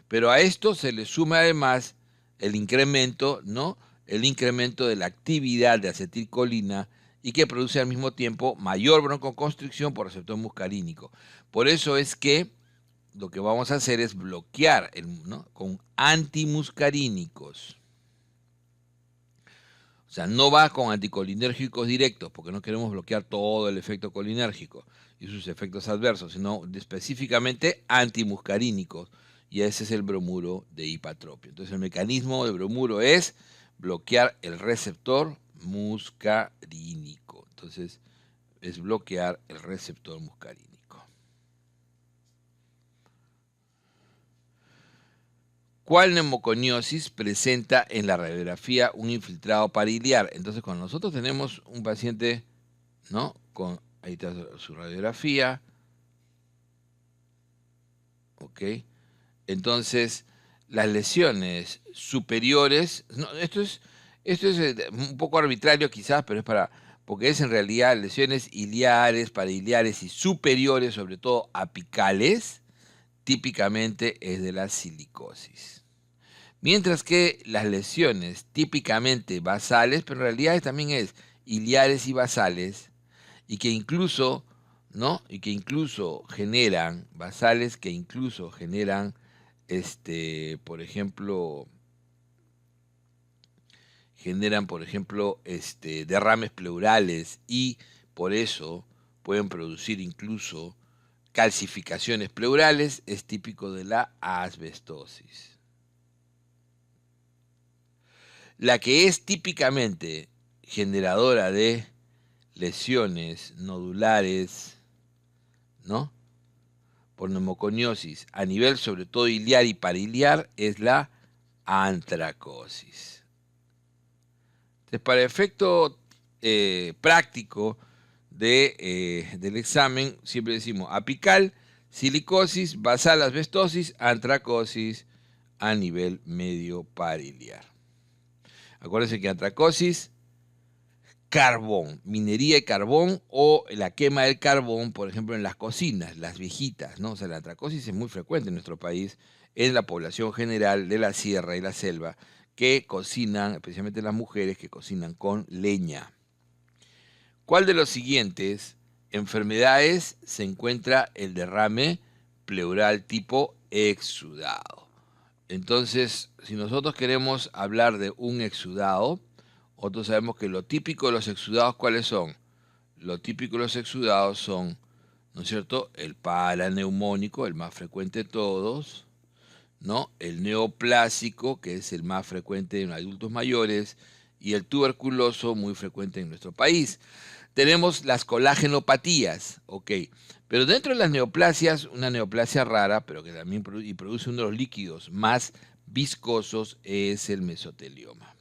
E: Pero a esto se le suma además el incremento, ¿no? El incremento de la actividad de acetilcolina y que produce al mismo tiempo mayor broncoconstricción por receptor muscarínico. Por eso es que lo que vamos a hacer es bloquear, ¿no? Con antimuscarínicos. O sea, no va con anticolinérgicos directos, porque no queremos bloquear todo el efecto colinérgico y sus efectos adversos, sino específicamente antimuscarínicos. Y ese es el bromuro de hipatropia. Entonces el mecanismo del bromuro es bloquear el receptor muscarínico. Entonces es bloquear el receptor muscarínico. ¿Cuál neumoconiosis presenta en la radiografía un infiltrado pariliar? Entonces, cuando nosotros tenemos un paciente, ¿no? Ahí está su radiografía. ¿Ok? Entonces, las lesiones superiores, no, esto es un poco arbitrario quizás, pero es porque es en realidad lesiones iliares, pariliares y superiores, sobre todo apicales, típicamente es de la silicosis. Mientras que las lesiones típicamente basales, pero en realidad también es iliares y basales, y que incluso, ¿no? Y que incluso generan, basales que incluso generan, por ejemplo, derrames pleurales y por eso pueden producir incluso calcificaciones pleurales, es típico de la asbestosis. La que es típicamente generadora de lesiones nodulares, ¿no? Por neumoconiosis a nivel sobre todo iliar y pariliar es la antracosis. Entonces, para efecto práctico del examen, siempre decimos apical, silicosis, basal, asbestosis, antracosis a nivel medio pariliar. Acuérdense que antracosis, carbón, minería de carbón o la quema del carbón, por ejemplo, en las cocinas, las viejitas, ¿no? O sea, la antracosis es muy frecuente en nuestro país, en la población general de la sierra y la selva, que cocinan, especialmente las mujeres que cocinan con leña. ¿Cuál de los siguientes enfermedades se encuentra el derrame pleural tipo exudado? Entonces, si nosotros queremos hablar de un exudado, nosotros sabemos que lo típico de los exudados, ¿cuáles son? Lo típico de los exudados son, ¿no es cierto?, el paraneumónico, el más frecuente de todos, ¿no? El neoplásico, que es el más frecuente en adultos mayores, y el tuberculoso, muy frecuente en nuestro país. Tenemos las colagenopatías, ¿ok? Pero dentro de las neoplasias, una neoplasia rara, pero que también produce uno de los líquidos más viscosos, es el mesotelioma.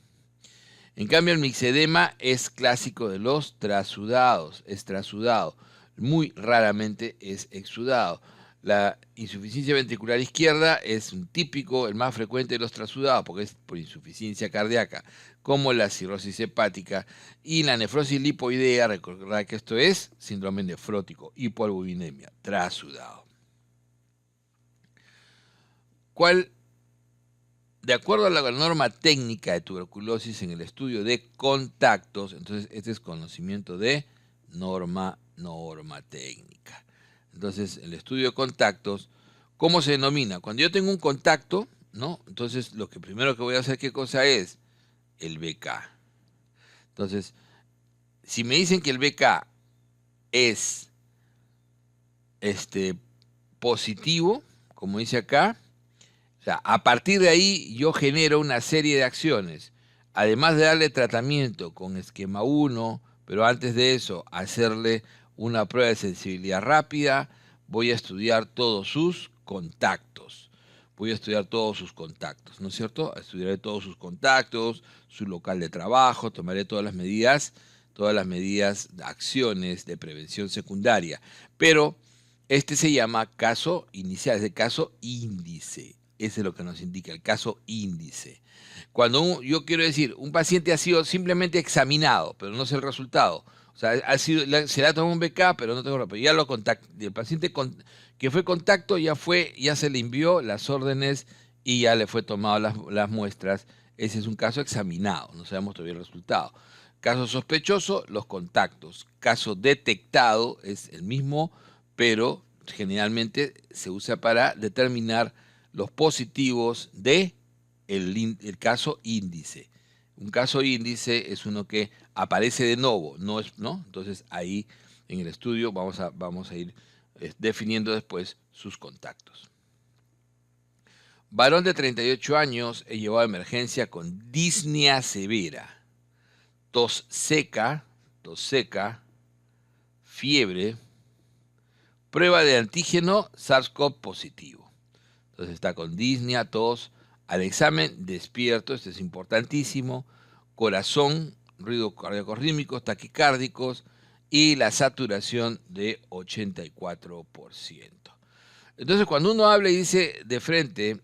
E: En cambio, el mixedema es clásico de los trasudados, es trasudado. Muy raramente es exudado. La insuficiencia ventricular izquierda es un típico, el más frecuente de los trasudados, porque es por insuficiencia cardíaca, como la cirrosis hepática y la nefrosis lipoidea. Recordad que esto es síndrome nefrótico, hipoalbuminemia, trasudado. De acuerdo a la norma técnica de tuberculosis en el estudio de contactos, entonces este es conocimiento de norma técnica. Entonces, el estudio de contactos, ¿cómo se denomina? Cuando yo tengo un contacto, ¿no? Entonces, lo que primero que voy a hacer, ¿qué cosa es? El BK. Entonces, si me dicen que el BK es positivo, como dice acá, o sea, a partir de ahí yo genero una serie de acciones. Además de darle tratamiento con esquema 1, pero antes de eso, hacerle una prueba de sensibilidad rápida, voy a estudiar todos sus contactos. ¿No es cierto? Estudiaré todos sus contactos, su local de trabajo, tomaré todas las medidas, acciones de prevención secundaria. Pero este se llama caso inicial, es el caso índice. Ese es lo que nos indica, el caso índice. Cuando yo quiero decir, un paciente ha sido simplemente examinado, pero no sé el resultado. O O sea, se le ha tomado un BK, pero no tengo pero ya lo contacto. El paciente que fue contacto ya se le envió las órdenes y ya le fue tomado las muestras. Ese es un caso examinado, no sabemos todavía el resultado. Caso sospechoso, los contactos. Caso detectado es el mismo, pero generalmente se usa para determinar los positivos de el caso índice. Un caso índice es uno que aparece de nuevo, ¿no? Entonces ahí en el estudio vamos a ir definiendo después sus contactos. Varón de 38 años es llevado a emergencia con disnea severa, tos seca, fiebre, prueba de antígeno SARS-CoV positivo. Entonces está con disnea, tos, al examen despierto, esto es importantísimo, corazón, ruidos cardíacos rítmicos, taquicárdicos y la saturación de 84%. Entonces cuando uno habla y dice de frente,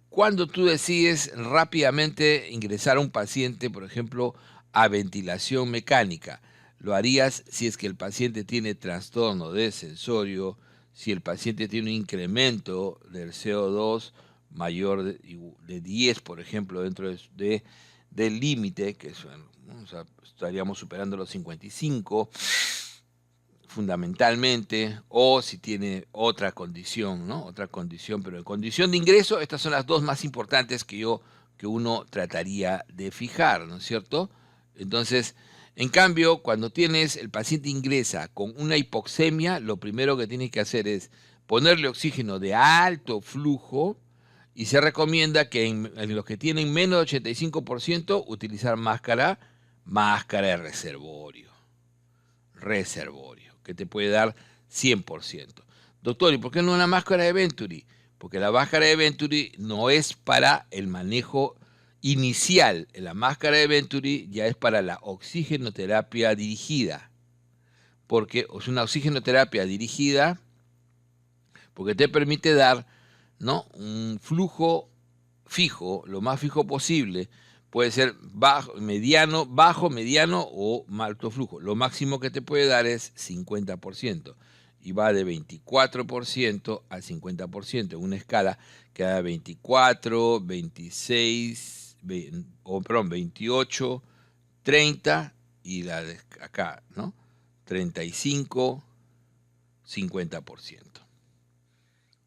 E: cuando tú decides rápidamente ingresar a un paciente, por ejemplo, a ventilación mecánica, lo harías si es que el paciente tiene trastorno de sensorio, si el paciente tiene un incremento del CO2 mayor de 10, por ejemplo, dentro del límite, que es, ¿no? O sea, estaríamos superando los 55, fundamentalmente, o si tiene otra condición, ¿no? Otra condición, pero en condición de ingreso, estas son las dos más importantes que uno trataría de fijar, ¿no es cierto? Entonces, en cambio, cuando el paciente ingresa con una hipoxemia, lo primero que tienes que hacer es ponerle oxígeno de alto flujo y se recomienda que en los que tienen menos de 85% utilizar máscara de reservorio, que te puede dar 100%. Doctor, ¿y por qué no una máscara de Venturi? Porque la máscara de Venturi no es para el manejo inicial. La máscara de Venturi ya es para la oxigenoterapia dirigida. Porque es una oxigenoterapia dirigida porque te permite dar, ¿no?, un flujo fijo, lo más fijo posible. Puede ser bajo, mediano o alto flujo. Lo máximo que te puede dar es 50%. Y va de 24% a 50%, en una escala que da 24, 26, 28, 30 y la de acá, ¿no? 35, 50%.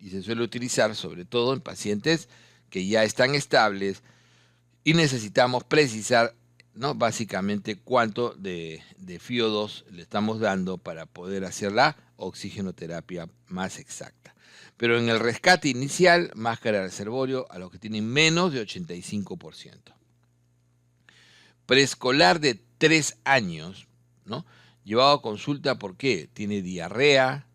E: Y se suele utilizar sobre todo en pacientes que ya están estables y necesitamos precisar, ¿no?, básicamente cuánto de FiO2 le estamos dando para poder hacer la oxigenoterapia más exacta. Pero en el rescate inicial, máscara de reservorio a los que tienen menos de 85%. Preescolar de 3 años, ¿no?, llevado a consulta porque tiene diarrea,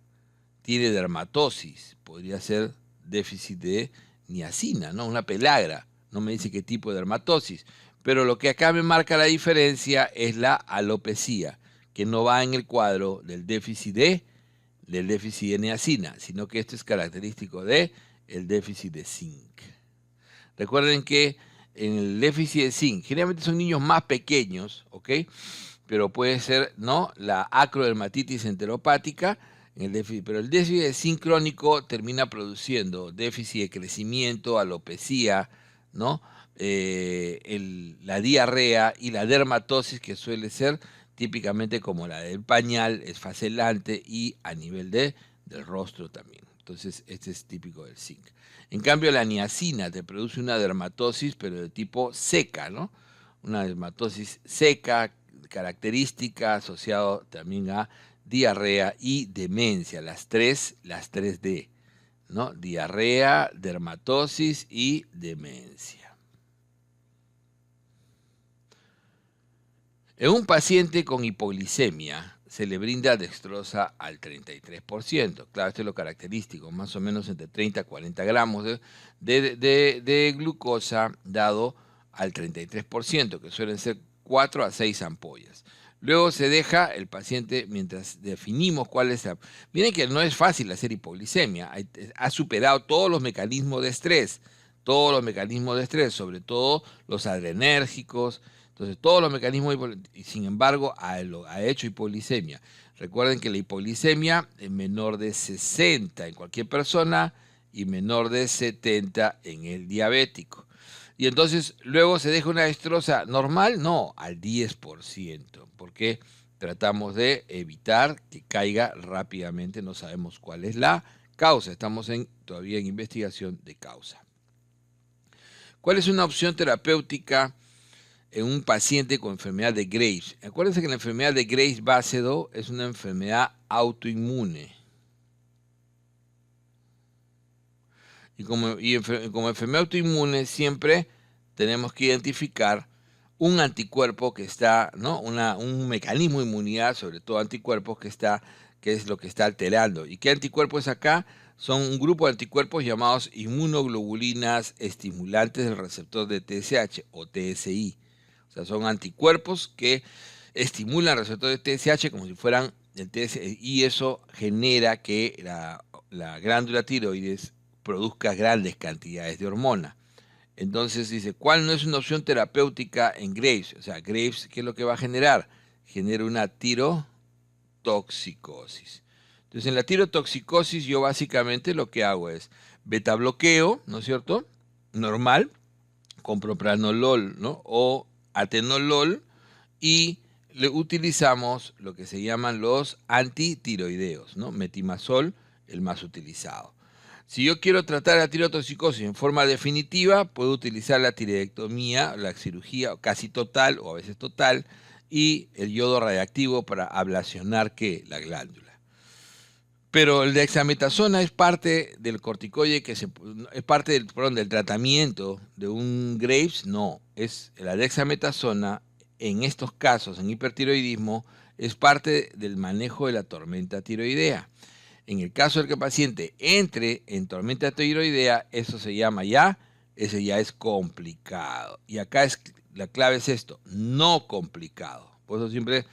E: tiene dermatosis, podría ser déficit de niacina, ¿no?, una pelagra. No me dice qué tipo de dermatosis, pero lo que acá me marca la diferencia es la alopecia, que no va en el cuadro del déficit de niacina, sino que esto es característico del déficit de zinc. Recuerden que en el déficit de zinc, generalmente son niños más pequeños, ¿ok? Pero puede ser, ¿no?, la acrodermatitis enteropática, pero el déficit de zinc crónico termina produciendo déficit de crecimiento, alopecia, ¿no?, la diarrea y la dermatosis, que suele ser típicamente como la del pañal, es facelante y a nivel del rostro también. Entonces, este es típico del zinc. En cambio, la niacina te produce una dermatosis, pero de tipo seca, ¿no? Una dermatosis seca, característica, asociado también a diarrea y demencia, las 3D, ¿no? Diarrea, dermatosis y demencia. En un paciente con hipoglicemia se le brinda dextrosa al 33%. Claro, esto es lo característico, más o menos entre 30 a 40 gramos de glucosa dado al 33%, que suelen ser 4 a 6 ampollas. Luego se deja el paciente mientras definimos cuál es la... Miren que no es fácil hacer hipoglicemia, ha superado todos los mecanismos de estrés, sobre todo los adrenérgicos, Entonces, todos los mecanismos, y sin embargo, ha hecho hipoglicemia. Recuerden que la hipoglicemia es menor de 60 en cualquier persona y menor de 70 en el diabético. Y entonces, luego se deja una destroza normal, no, al 10%, porque tratamos de evitar que caiga rápidamente, no sabemos cuál es la causa, estamos todavía en investigación de causa. ¿Cuál es una opción terapéutica en un paciente con enfermedad de Graves? Acuérdense que la enfermedad de Graves-Basedow es una enfermedad autoinmune. Y como enfermedad autoinmune siempre tenemos que identificar un anticuerpo que está, ¿no? Un mecanismo de inmunidad, sobre todo anticuerpos, que es lo que está alterando. ¿Y qué anticuerpo es acá? Son un grupo de anticuerpos llamados inmunoglobulinas estimulantes del receptor de TSH o TSI. O sea, son anticuerpos que estimulan el receptor de TSH como si fueran el TSI, y eso genera que la glándula tiroides produzca grandes cantidades de hormona. Entonces dice, ¿cuál no es una opción terapéutica en Graves? O sea, Graves, ¿qué es lo que va a generar? Genera una tirotoxicosis. Entonces, en la tirotoxicosis yo básicamente lo que hago es beta bloqueo, ¿no es cierto? Normal, con propranolol, ¿no? O atenolol, y le utilizamos lo que se llaman los antitiroideos, ¿no? Metimazol, el más utilizado. Si yo quiero tratar la tirotoxicosis en forma definitiva, puedo utilizar la tiroidectomía, la cirugía casi total o a veces total, y el yodo radiactivo para ablacionar la glándula. Pero el dexametasona es parte del corticoide es parte del tratamiento de un Graves. No, es la dexametasona en estos casos, en hipertiroidismo, es parte del manejo de la tormenta tiroidea. En el caso del que el paciente entre en tormenta tiroidea, eso se llama ese ya es complicado. Y acá la clave es esto, no complicado. Por eso siempre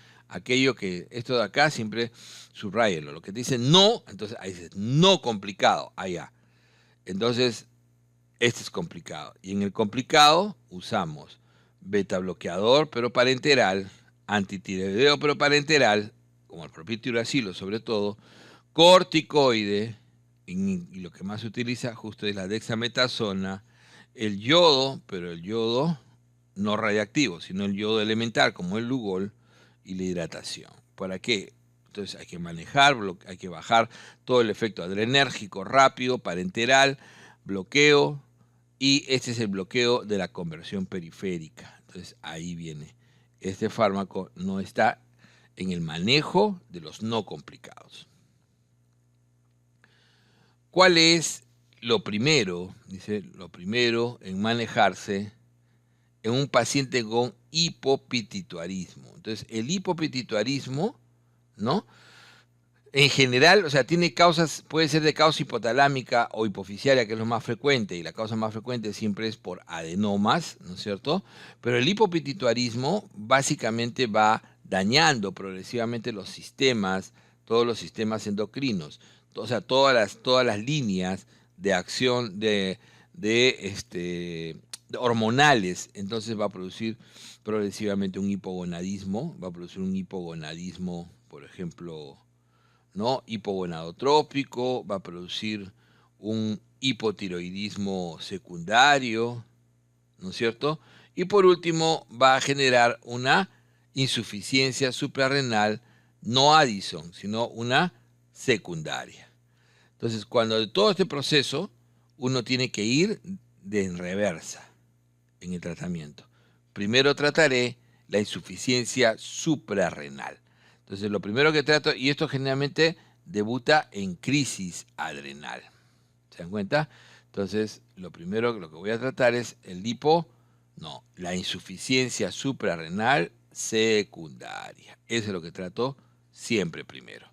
E: esto de acá siempre subrayenlo. Lo que te dice no, entonces ahí dices no complicado, allá. Entonces, este es complicado. Y en el complicado usamos beta bloqueador pero parenteral, antitiroideo pero parenteral, como el propiltiuracilo sobre todo, corticoide, y lo que más se utiliza justo es la dexametasona, el yodo, pero el yodo no radiactivo, sino el yodo elemental como el Lugol, y la hidratación. ¿Para qué? Entonces hay que manejar, hay que bajar todo el efecto adrenérgico rápido, parenteral, bloqueo, y este es el bloqueo de la conversión periférica. Entonces ahí viene. Este fármaco no está en el manejo de los no complicados. ¿Cuál es lo primero? Dice, lo primero en manejarse en un paciente con hipopituitarismo. Entonces, el hipopituitarismo, ¿no? En general, o sea, tiene causas, puede ser de causa hipotalámica o hipoficiaria, que es lo más frecuente, y la causa más frecuente siempre es por adenomas, ¿no es cierto? Pero el hipopituitarismo básicamente va dañando progresivamente los sistemas, todos los sistemas endocrinos, o sea, todas las líneas de acción de hormonales. Entonces va a producir progresivamente un hipogonadismo, por ejemplo, ¿no? Hipogonadotrópico, va a producir un hipotiroidismo secundario, ¿no es cierto? Y por último va a generar una insuficiencia suprarrenal, no Addison, sino una secundaria. Entonces, cuando de todo este proceso, uno tiene que ir en reversa en el tratamiento. Primero trataré la insuficiencia suprarrenal. Entonces, lo primero que trato, y esto generalmente debuta en crisis adrenal. ¿Se dan cuenta? Entonces, lo primero que voy a tratar es la insuficiencia suprarrenal secundaria. Eso es lo que trato siempre primero.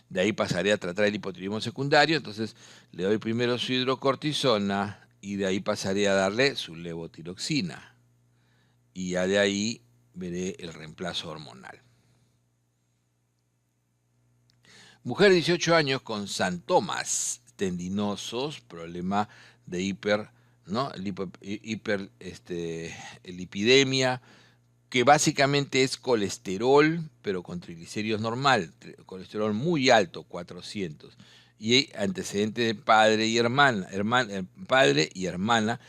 E: De ahí pasaré a tratar el hipotiroidismo secundario, entonces le doy primero su hidrocortisona y de ahí pasaré a darle su levotiroxina. Y ya de ahí veré el reemplazo hormonal. Mujer de 18 años con santomas tendinosos, problema de lipidemia, que básicamente es colesterol, pero con triglicéridos normal, colesterol muy alto, 400, y antecedente de padre y hermana, padre y hermana,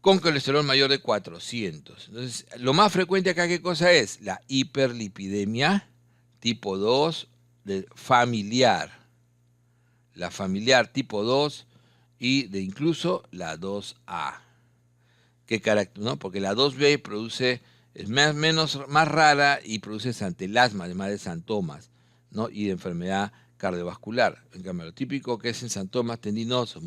E: con colesterol mayor de 400. Entonces, lo más frecuente acá, ¿qué cosa es? La hiperlipidemia tipo 2 familiar. La familiar tipo 2 y de incluso la 2A. ¿Qué carácter? ¿No? Porque la 2B produce, es más rara y produce santelasma, además de santomas, ¿no? Y de enfermedad cardiovascular. En cambio, lo típico que es en santomas tendinosos,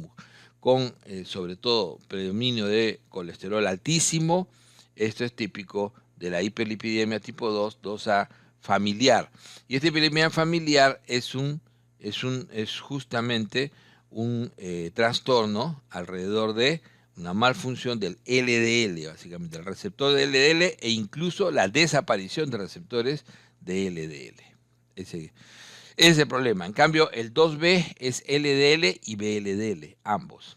E: con sobre todo predominio de colesterol altísimo, esto es típico de la hiperlipidemia tipo 2, 2A familiar. Y esta hiperlipidemia familiar es justamente un trastorno alrededor de una malfunción del LDL, básicamente, el receptor de LDL e incluso la desaparición de receptores de LDL. Ese es el problema. En cambio, el 2B es LDL y VLDL, ambos.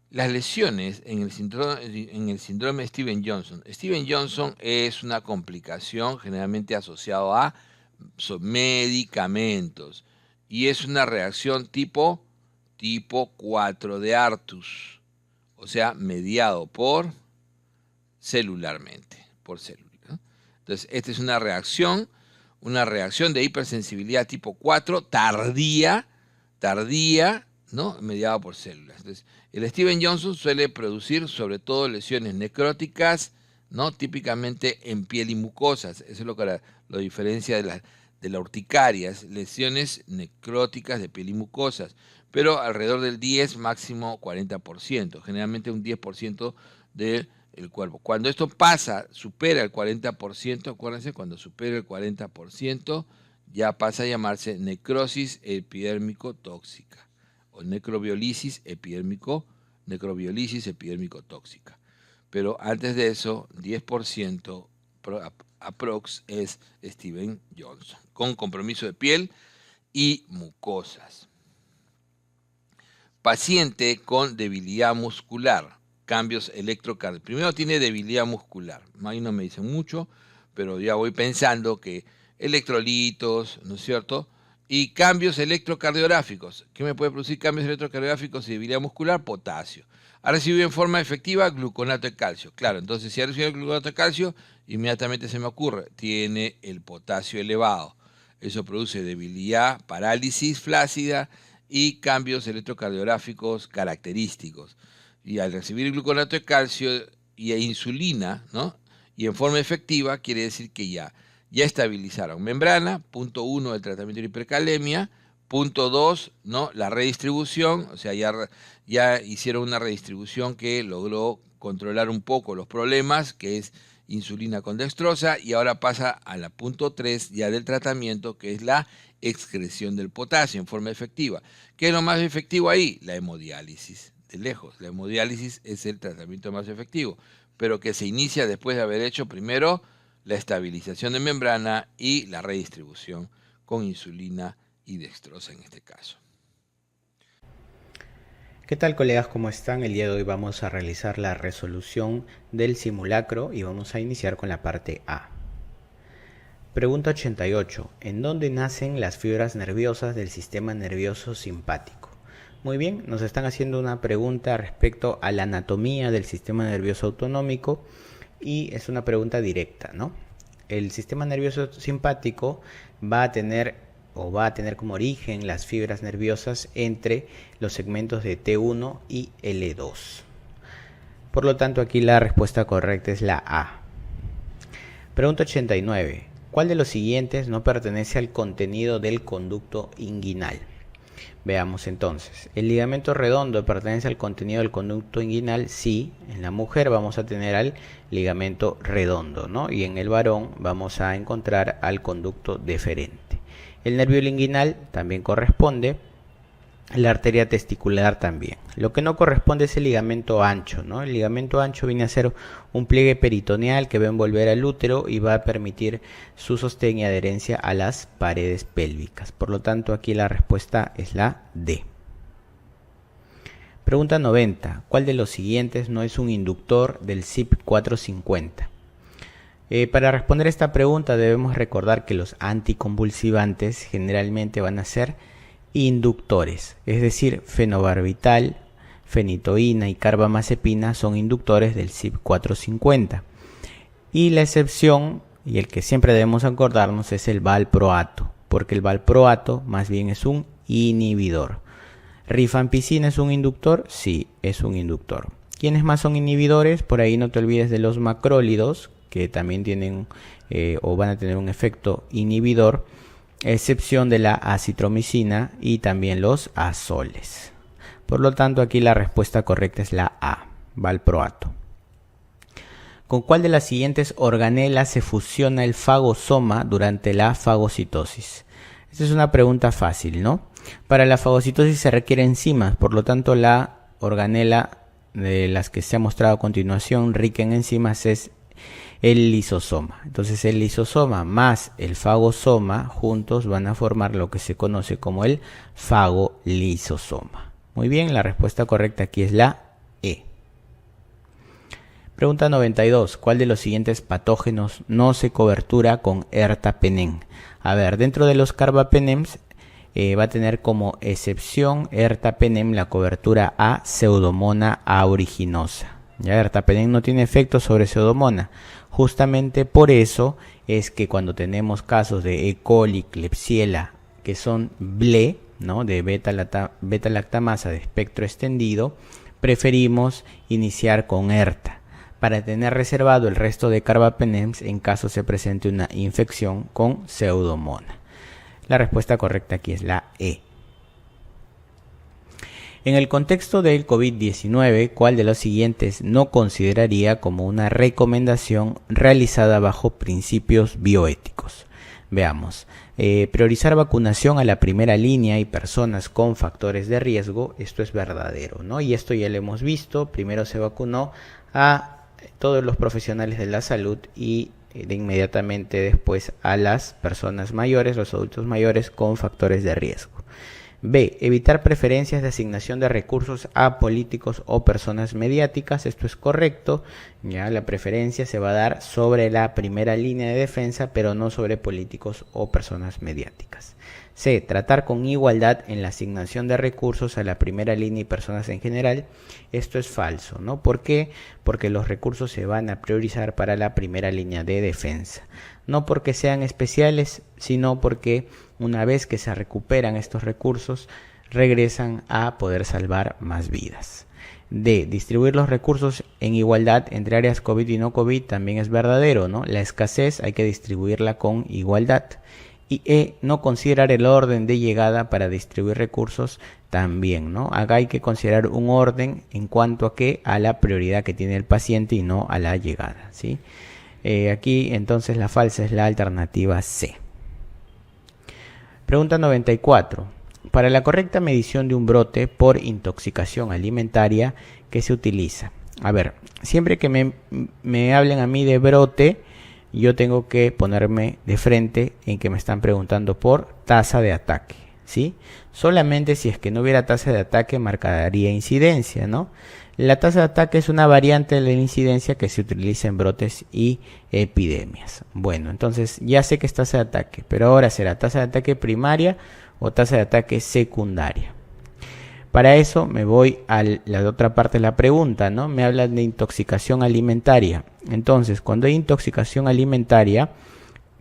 E: Las lesiones en el síndrome de Stevens-Johnson. Stevens-Johnson es una complicación generalmente asociada a medicamentos y es una reacción tipo 4 de Artus, o sea, mediado celularmente, por célula, ¿no? Entonces, esta es una reacción de hipersensibilidad tipo 4 tardía, ¿no? Mediada por células. Entonces, el Stevens-Johnson suele producir sobre todo lesiones necróticas, ¿no? Típicamente en piel y mucosas. Eso es lo que lo diferencia de la urticaria, lesiones necróticas de piel y mucosas, pero alrededor del 10, máximo 40%, generalmente un 10% del cuerpo. Cuando esto supera el 40%, acuérdense, cuando supera el 40%, ya pasa a llamarse necrosis epidérmico-tóxica o necrobiolisis epidérmico-tóxica. Pero antes de eso, 10% aprox es Stevens-Johnson, con compromiso de piel y mucosas. Paciente con debilidad muscular, cambios electrocardiográficos. Primero tiene debilidad muscular, ahí no me dicen mucho, pero ya voy pensando que electrolitos, ¿no es cierto? Y cambios electrocardiográficos. ¿Qué me puede producir cambios electrocardiográficos y debilidad muscular? Potasio. Ha recibido en forma efectiva gluconato de calcio. Claro, entonces si ha recibido gluconato de calcio, inmediatamente se me ocurre, tiene el potasio elevado. Eso produce debilidad, parálisis flácida y cambios electrocardiográficos característicos. Y al recibir gluconato de calcio y insulina, ¿no? Y en forma efectiva, quiere decir que ya estabilizaron membrana, punto 1 del tratamiento de hipercalemia, punto 2, ¿no? La redistribución, o sea, ya hicieron una redistribución que logró controlar un poco los problemas, que es insulina con dextrosa, y ahora pasa a la punto 3 ya del tratamiento, que es la excreción del potasio en forma efectiva. ¿Qué es lo más efectivo ahí? La hemodiálisis, de lejos. La hemodiálisis es el tratamiento más efectivo, pero que se inicia después de haber hecho primero la estabilización de membrana y la redistribución con insulina y dextrosa en este caso.
F: ¿Qué tal, colegas? ¿Cómo están? El día de hoy vamos a realizar la resolución del simulacro y vamos a iniciar con la parte A. Pregunta 88. ¿En dónde nacen las fibras nerviosas del sistema nervioso simpático? Muy bien, nos están haciendo una pregunta respecto a la anatomía del sistema nervioso autonómico y es una pregunta directa, ¿no? El sistema nervioso simpático va a tener como origen las fibras nerviosas entre los segmentos de T1 y L2. Por lo tanto, aquí la respuesta correcta es la A. Pregunta 89. ¿Cuál de los siguientes no pertenece al contenido del conducto inguinal? Veamos entonces. ¿El ligamento redondo pertenece al contenido del conducto inguinal? Sí. En la mujer vamos a tener al ligamento redondo, ¿no? Y en el varón vamos a encontrar al conducto deferente. El nervio linguinal también corresponde. La arteria testicular también. Lo que no corresponde es el ligamento ancho, ¿no? El ligamento ancho viene a ser un pliegue peritoneal que va a envolver al útero y va a permitir su sostén y adherencia a las paredes pélvicas. Por lo tanto, aquí la respuesta es la D. Pregunta 90. ¿Cuál de los siguientes no es un inductor del CYP450? Para responder esta pregunta debemos recordar que los anticonvulsivantes generalmente van a ser inductores, es decir, fenobarbital, fenitoína y carbamazepina son inductores del CYP450. Y la excepción, y el que siempre debemos acordarnos, es el valproato, porque el valproato más bien es un inhibidor. ¿Rifampicina es un inductor? Sí, es un inductor. ¿Quiénes más son inhibidores? Por ahí no te olvides de los macrólidos, que también tienen o van a tener un efecto inhibidor, excepción de la acitromicina y también los azoles. Por lo tanto, aquí la respuesta correcta es la A, valproato. ¿Con cuál de las siguientes organelas se fusiona el fagosoma durante la fagocitosis? Esta es una pregunta fácil, ¿no? Para la fagocitosis se requieren enzimas, por lo tanto la organela de las que se ha mostrado a continuación rica en enzimas es el lisosoma. Entonces el lisosoma más el fagosoma juntos van a formar lo que se conoce como el fagolisosoma. Muy bien, la respuesta correcta aquí es la E. Pregunta 92. ¿Cuál de los siguientes patógenos no se cobertura con ertapenem? A ver, dentro de los carbapenems va a tener como excepción ertapenem la cobertura a Pseudomonas aeruginosa. Ya, ertapenem no tiene efecto sobre Pseudomonas. Justamente por eso es que cuando tenemos casos de E. coli, Klebsiella, que son BLE, ¿no?, de beta-lactamasa de espectro extendido, preferimos iniciar con ERTA para tener reservado el resto de carbapenems en caso se presente una infección con Pseudomonas. La respuesta correcta aquí es la E. En el contexto del COVID-19, ¿cuál de los siguientes no consideraría como una recomendación realizada bajo principios bioéticos? Veamos. Priorizar vacunación a la primera línea y personas con factores de riesgo, esto es verdadero, ¿no? Y esto ya lo hemos visto. Primero se vacunó a todos los profesionales de la salud y de inmediatamente después a las personas mayores, los adultos mayores con factores de riesgo. B. Evitar preferencias de asignación de recursos a políticos o personas mediáticas. Esto es correcto. Ya la preferencia se va a dar sobre la primera línea de defensa, pero no sobre políticos o personas mediáticas. C. Tratar con igualdad en la asignación de recursos a la primera línea y personas en general. Esto es falso, ¿no? ¿Por qué? Porque los recursos se van a priorizar para la primera línea de defensa. No porque sean especiales, sino porque una vez que se recuperan estos recursos, regresan a poder salvar más vidas. D. Distribuir los recursos en igualdad entre áreas COVID y no COVID también es verdadero, ¿no? La escasez hay que distribuirla con igualdad. Y E. No considerar el orden de llegada para distribuir recursos también, ¿no? Acá hay que considerar un orden en cuanto a que a la prioridad que tiene el paciente y no a la llegada, ¿sí? Aquí entonces la falsa es la alternativa C. Pregunta 94. Para la correcta medición de un brote por intoxicación alimentaria, ¿qué se utiliza? A ver, siempre que me hablen a mí de brote, yo tengo que ponerme de frente en que me están preguntando por tasa de ataque, ¿sí? Solamente si es que no hubiera tasa de ataque marcaría incidencia, ¿no? La tasa de ataque es una variante de la incidencia que se utiliza en brotes y epidemias. Bueno, entonces ya sé que es tasa de ataque, pero ahora será tasa de ataque primaria o tasa de ataque secundaria. Para eso me voy a la otra parte de la pregunta, ¿no? Me hablan de intoxicación alimentaria. Entonces, cuando hay intoxicación alimentaria,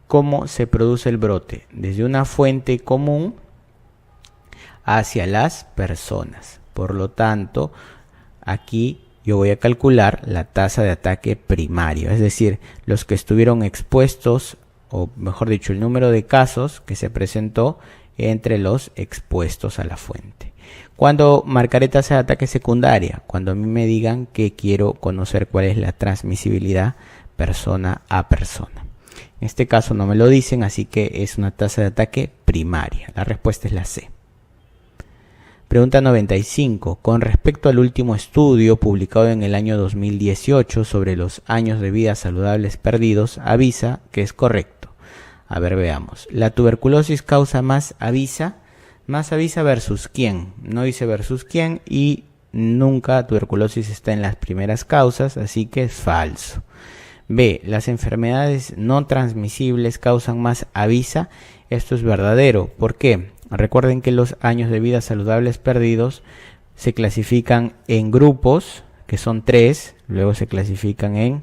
F: ¿cómo se produce el brote? Desde una fuente común hacia las personas. Por lo tanto, aquí yo voy a calcular la tasa de ataque primario, es decir, los que estuvieron expuestos, o mejor dicho, el número de casos que se presentó entre los expuestos a la fuente. ¿Cuándo marcaré tasa de ataque secundaria? Cuando a mí me digan que quiero conocer cuál es la transmisibilidad persona a persona. En este caso no me lo dicen, así que es una tasa de ataque primaria. La respuesta es la C. Pregunta 95. Con respecto al último estudio publicado en el año 2018 sobre los años de vida saludables perdidos, avisa que es correcto. A ver, veamos. ¿La tuberculosis causa más avisa? Más avisa versus quién. No dice versus quién y nunca tuberculosis está en las primeras causas, así que es falso. B, las enfermedades no transmisibles causan más avisa. Esto es verdadero. ¿Por qué? Recuerden que los años de vida saludables perdidos se clasifican en grupos, que son 3, luego se clasifican en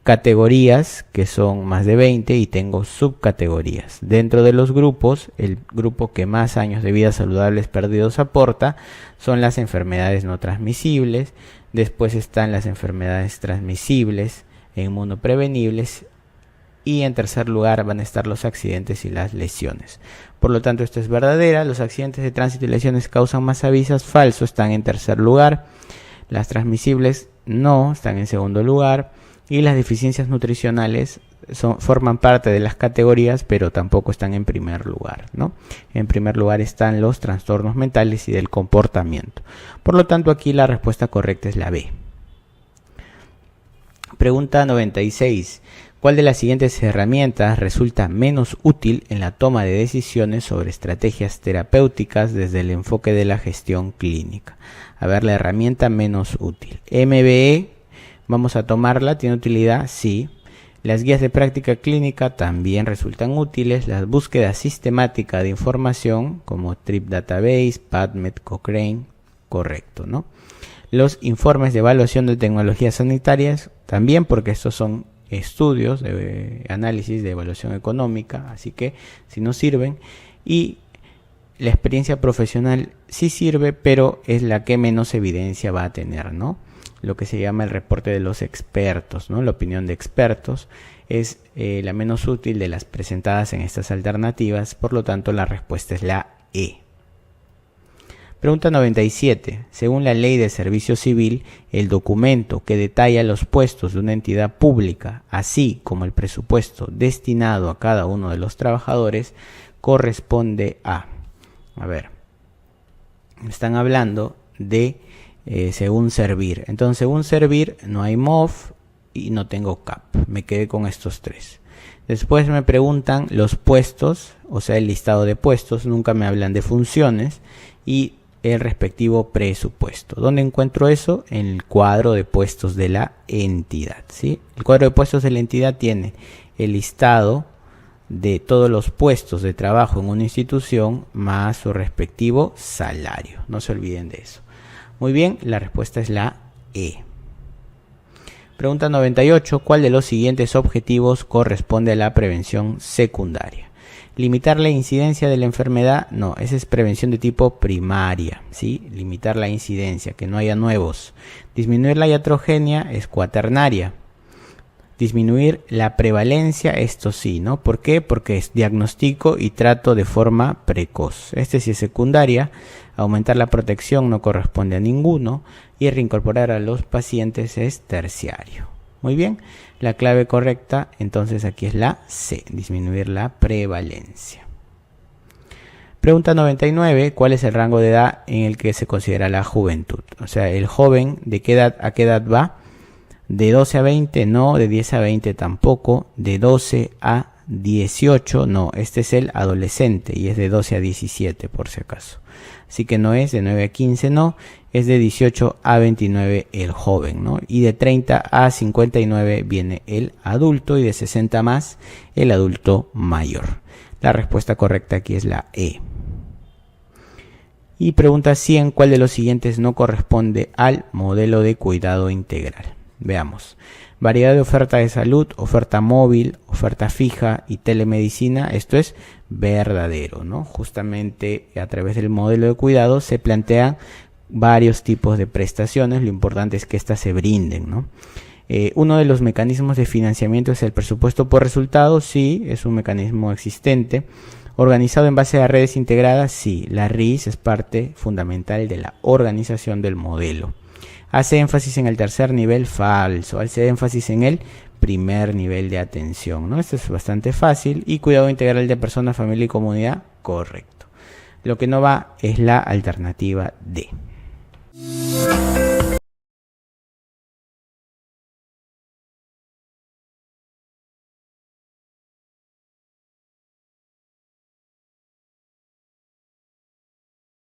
F: categorías, que son más de 20, y tengo subcategorías. Dentro de los grupos, el grupo que más años de vida saludables perdidos aporta son las enfermedades no transmisibles, después están las enfermedades transmisibles e inmunoprevenibles, y en tercer lugar van a estar los accidentes y las lesiones. Por lo tanto, esto es verdadera. Los accidentes de tránsito y lesiones causan más avisas. Falso, están en tercer lugar. Las transmisibles no, están en segundo lugar. Y las deficiencias nutricionales forman parte de las categorías, pero tampoco están en primer lugar, ¿no? En primer lugar están los trastornos mentales y del comportamiento. Por lo tanto, aquí la respuesta correcta es la B. Pregunta 96. ¿Cuál de las siguientes herramientas resulta menos útil en la toma de decisiones sobre estrategias terapéuticas desde el enfoque de la gestión clínica? A ver, la herramienta menos útil. MBE, vamos a tomarla, ¿tiene utilidad? Sí. Las guías de práctica clínica también resultan útiles. La búsqueda sistemática de información como Trip Database, PubMed, Cochrane, correcto, ¿no? Los informes de evaluación de tecnologías sanitarias también, porque estos son estudios de análisis de evaluación económica, así que si no sirven. Y la experiencia profesional sí sirve, pero es la que menos evidencia va a tener, ¿no? Lo que se llama el reporte de los expertos, ¿no? La opinión de expertos es la menos útil de las presentadas en estas alternativas, por lo tanto la respuesta es la E. Pregunta 97. Según la Ley de Servicio Civil, el documento que detalla los puestos de una entidad pública, así como el presupuesto destinado a cada uno de los trabajadores, corresponde a... A ver, están hablando de según servir. Entonces, según servir, no hay MOF y no tengo CAP. Me quedé con estos 3. Después me preguntan los puestos, o sea, el listado de puestos. Nunca me hablan de funciones y el respectivo presupuesto. ¿Dónde encuentro eso? En el cuadro de puestos de la entidad, ¿sí? El cuadro de puestos de la entidad tiene el listado de todos los puestos de trabajo en una institución más su respectivo salario. No se olviden de eso. Muy bien, la respuesta es la E. Pregunta 98. ¿Cuál de los siguientes objetivos corresponde a la prevención secundaria? Limitar la incidencia de la enfermedad, no, esa es prevención de tipo primaria, ¿sí? Limitar la incidencia, que no haya nuevos. Disminuir la iatrogenia es cuaternaria. Disminuir la prevalencia, esto sí, ¿no? ¿Por qué? Porque es diagnóstico y trato de forma precoz. Este sí es secundaria. Aumentar la protección no corresponde a ninguno. Y reincorporar a los pacientes es terciario. Muy bien, la clave correcta entonces aquí es la C, disminuir la prevalencia. Pregunta 99, ¿cuál es el rango de edad en el que se considera la juventud? O sea, el joven, ¿de qué edad a qué edad va? De 12 a 20, no. De 10 a 20 tampoco. De 12 a 18, no. Este es el adolescente y es de 12 a 17 por si acaso. Así que no es. De 9 a 15, no. Es de 18 a 29 el joven, ¿no? Y de 30 a 59 viene el adulto y de 60 más el adulto mayor. La respuesta correcta aquí es la E. Y pregunta 100, ¿cuál de los siguientes no corresponde al modelo de cuidado integral? Veamos. Variedad de oferta de salud, oferta móvil, oferta fija y telemedicina. Esto es verdadero, ¿no? Justamente a través del modelo de cuidado se plantean varios tipos de prestaciones. Lo importante es que éstas se brinden, ¿no? Uno de los mecanismos de financiamiento es el presupuesto por resultados. Sí, es un mecanismo existente. Organizado en base a redes integradas. Sí, la RIS es parte fundamental de la organización del modelo. Hace énfasis en el tercer nivel, falso. Hace énfasis en el primer nivel de atención, ¿no? Esto es bastante fácil. Y cuidado integral de persona, familia y comunidad, correcto. Lo que no va es la alternativa D.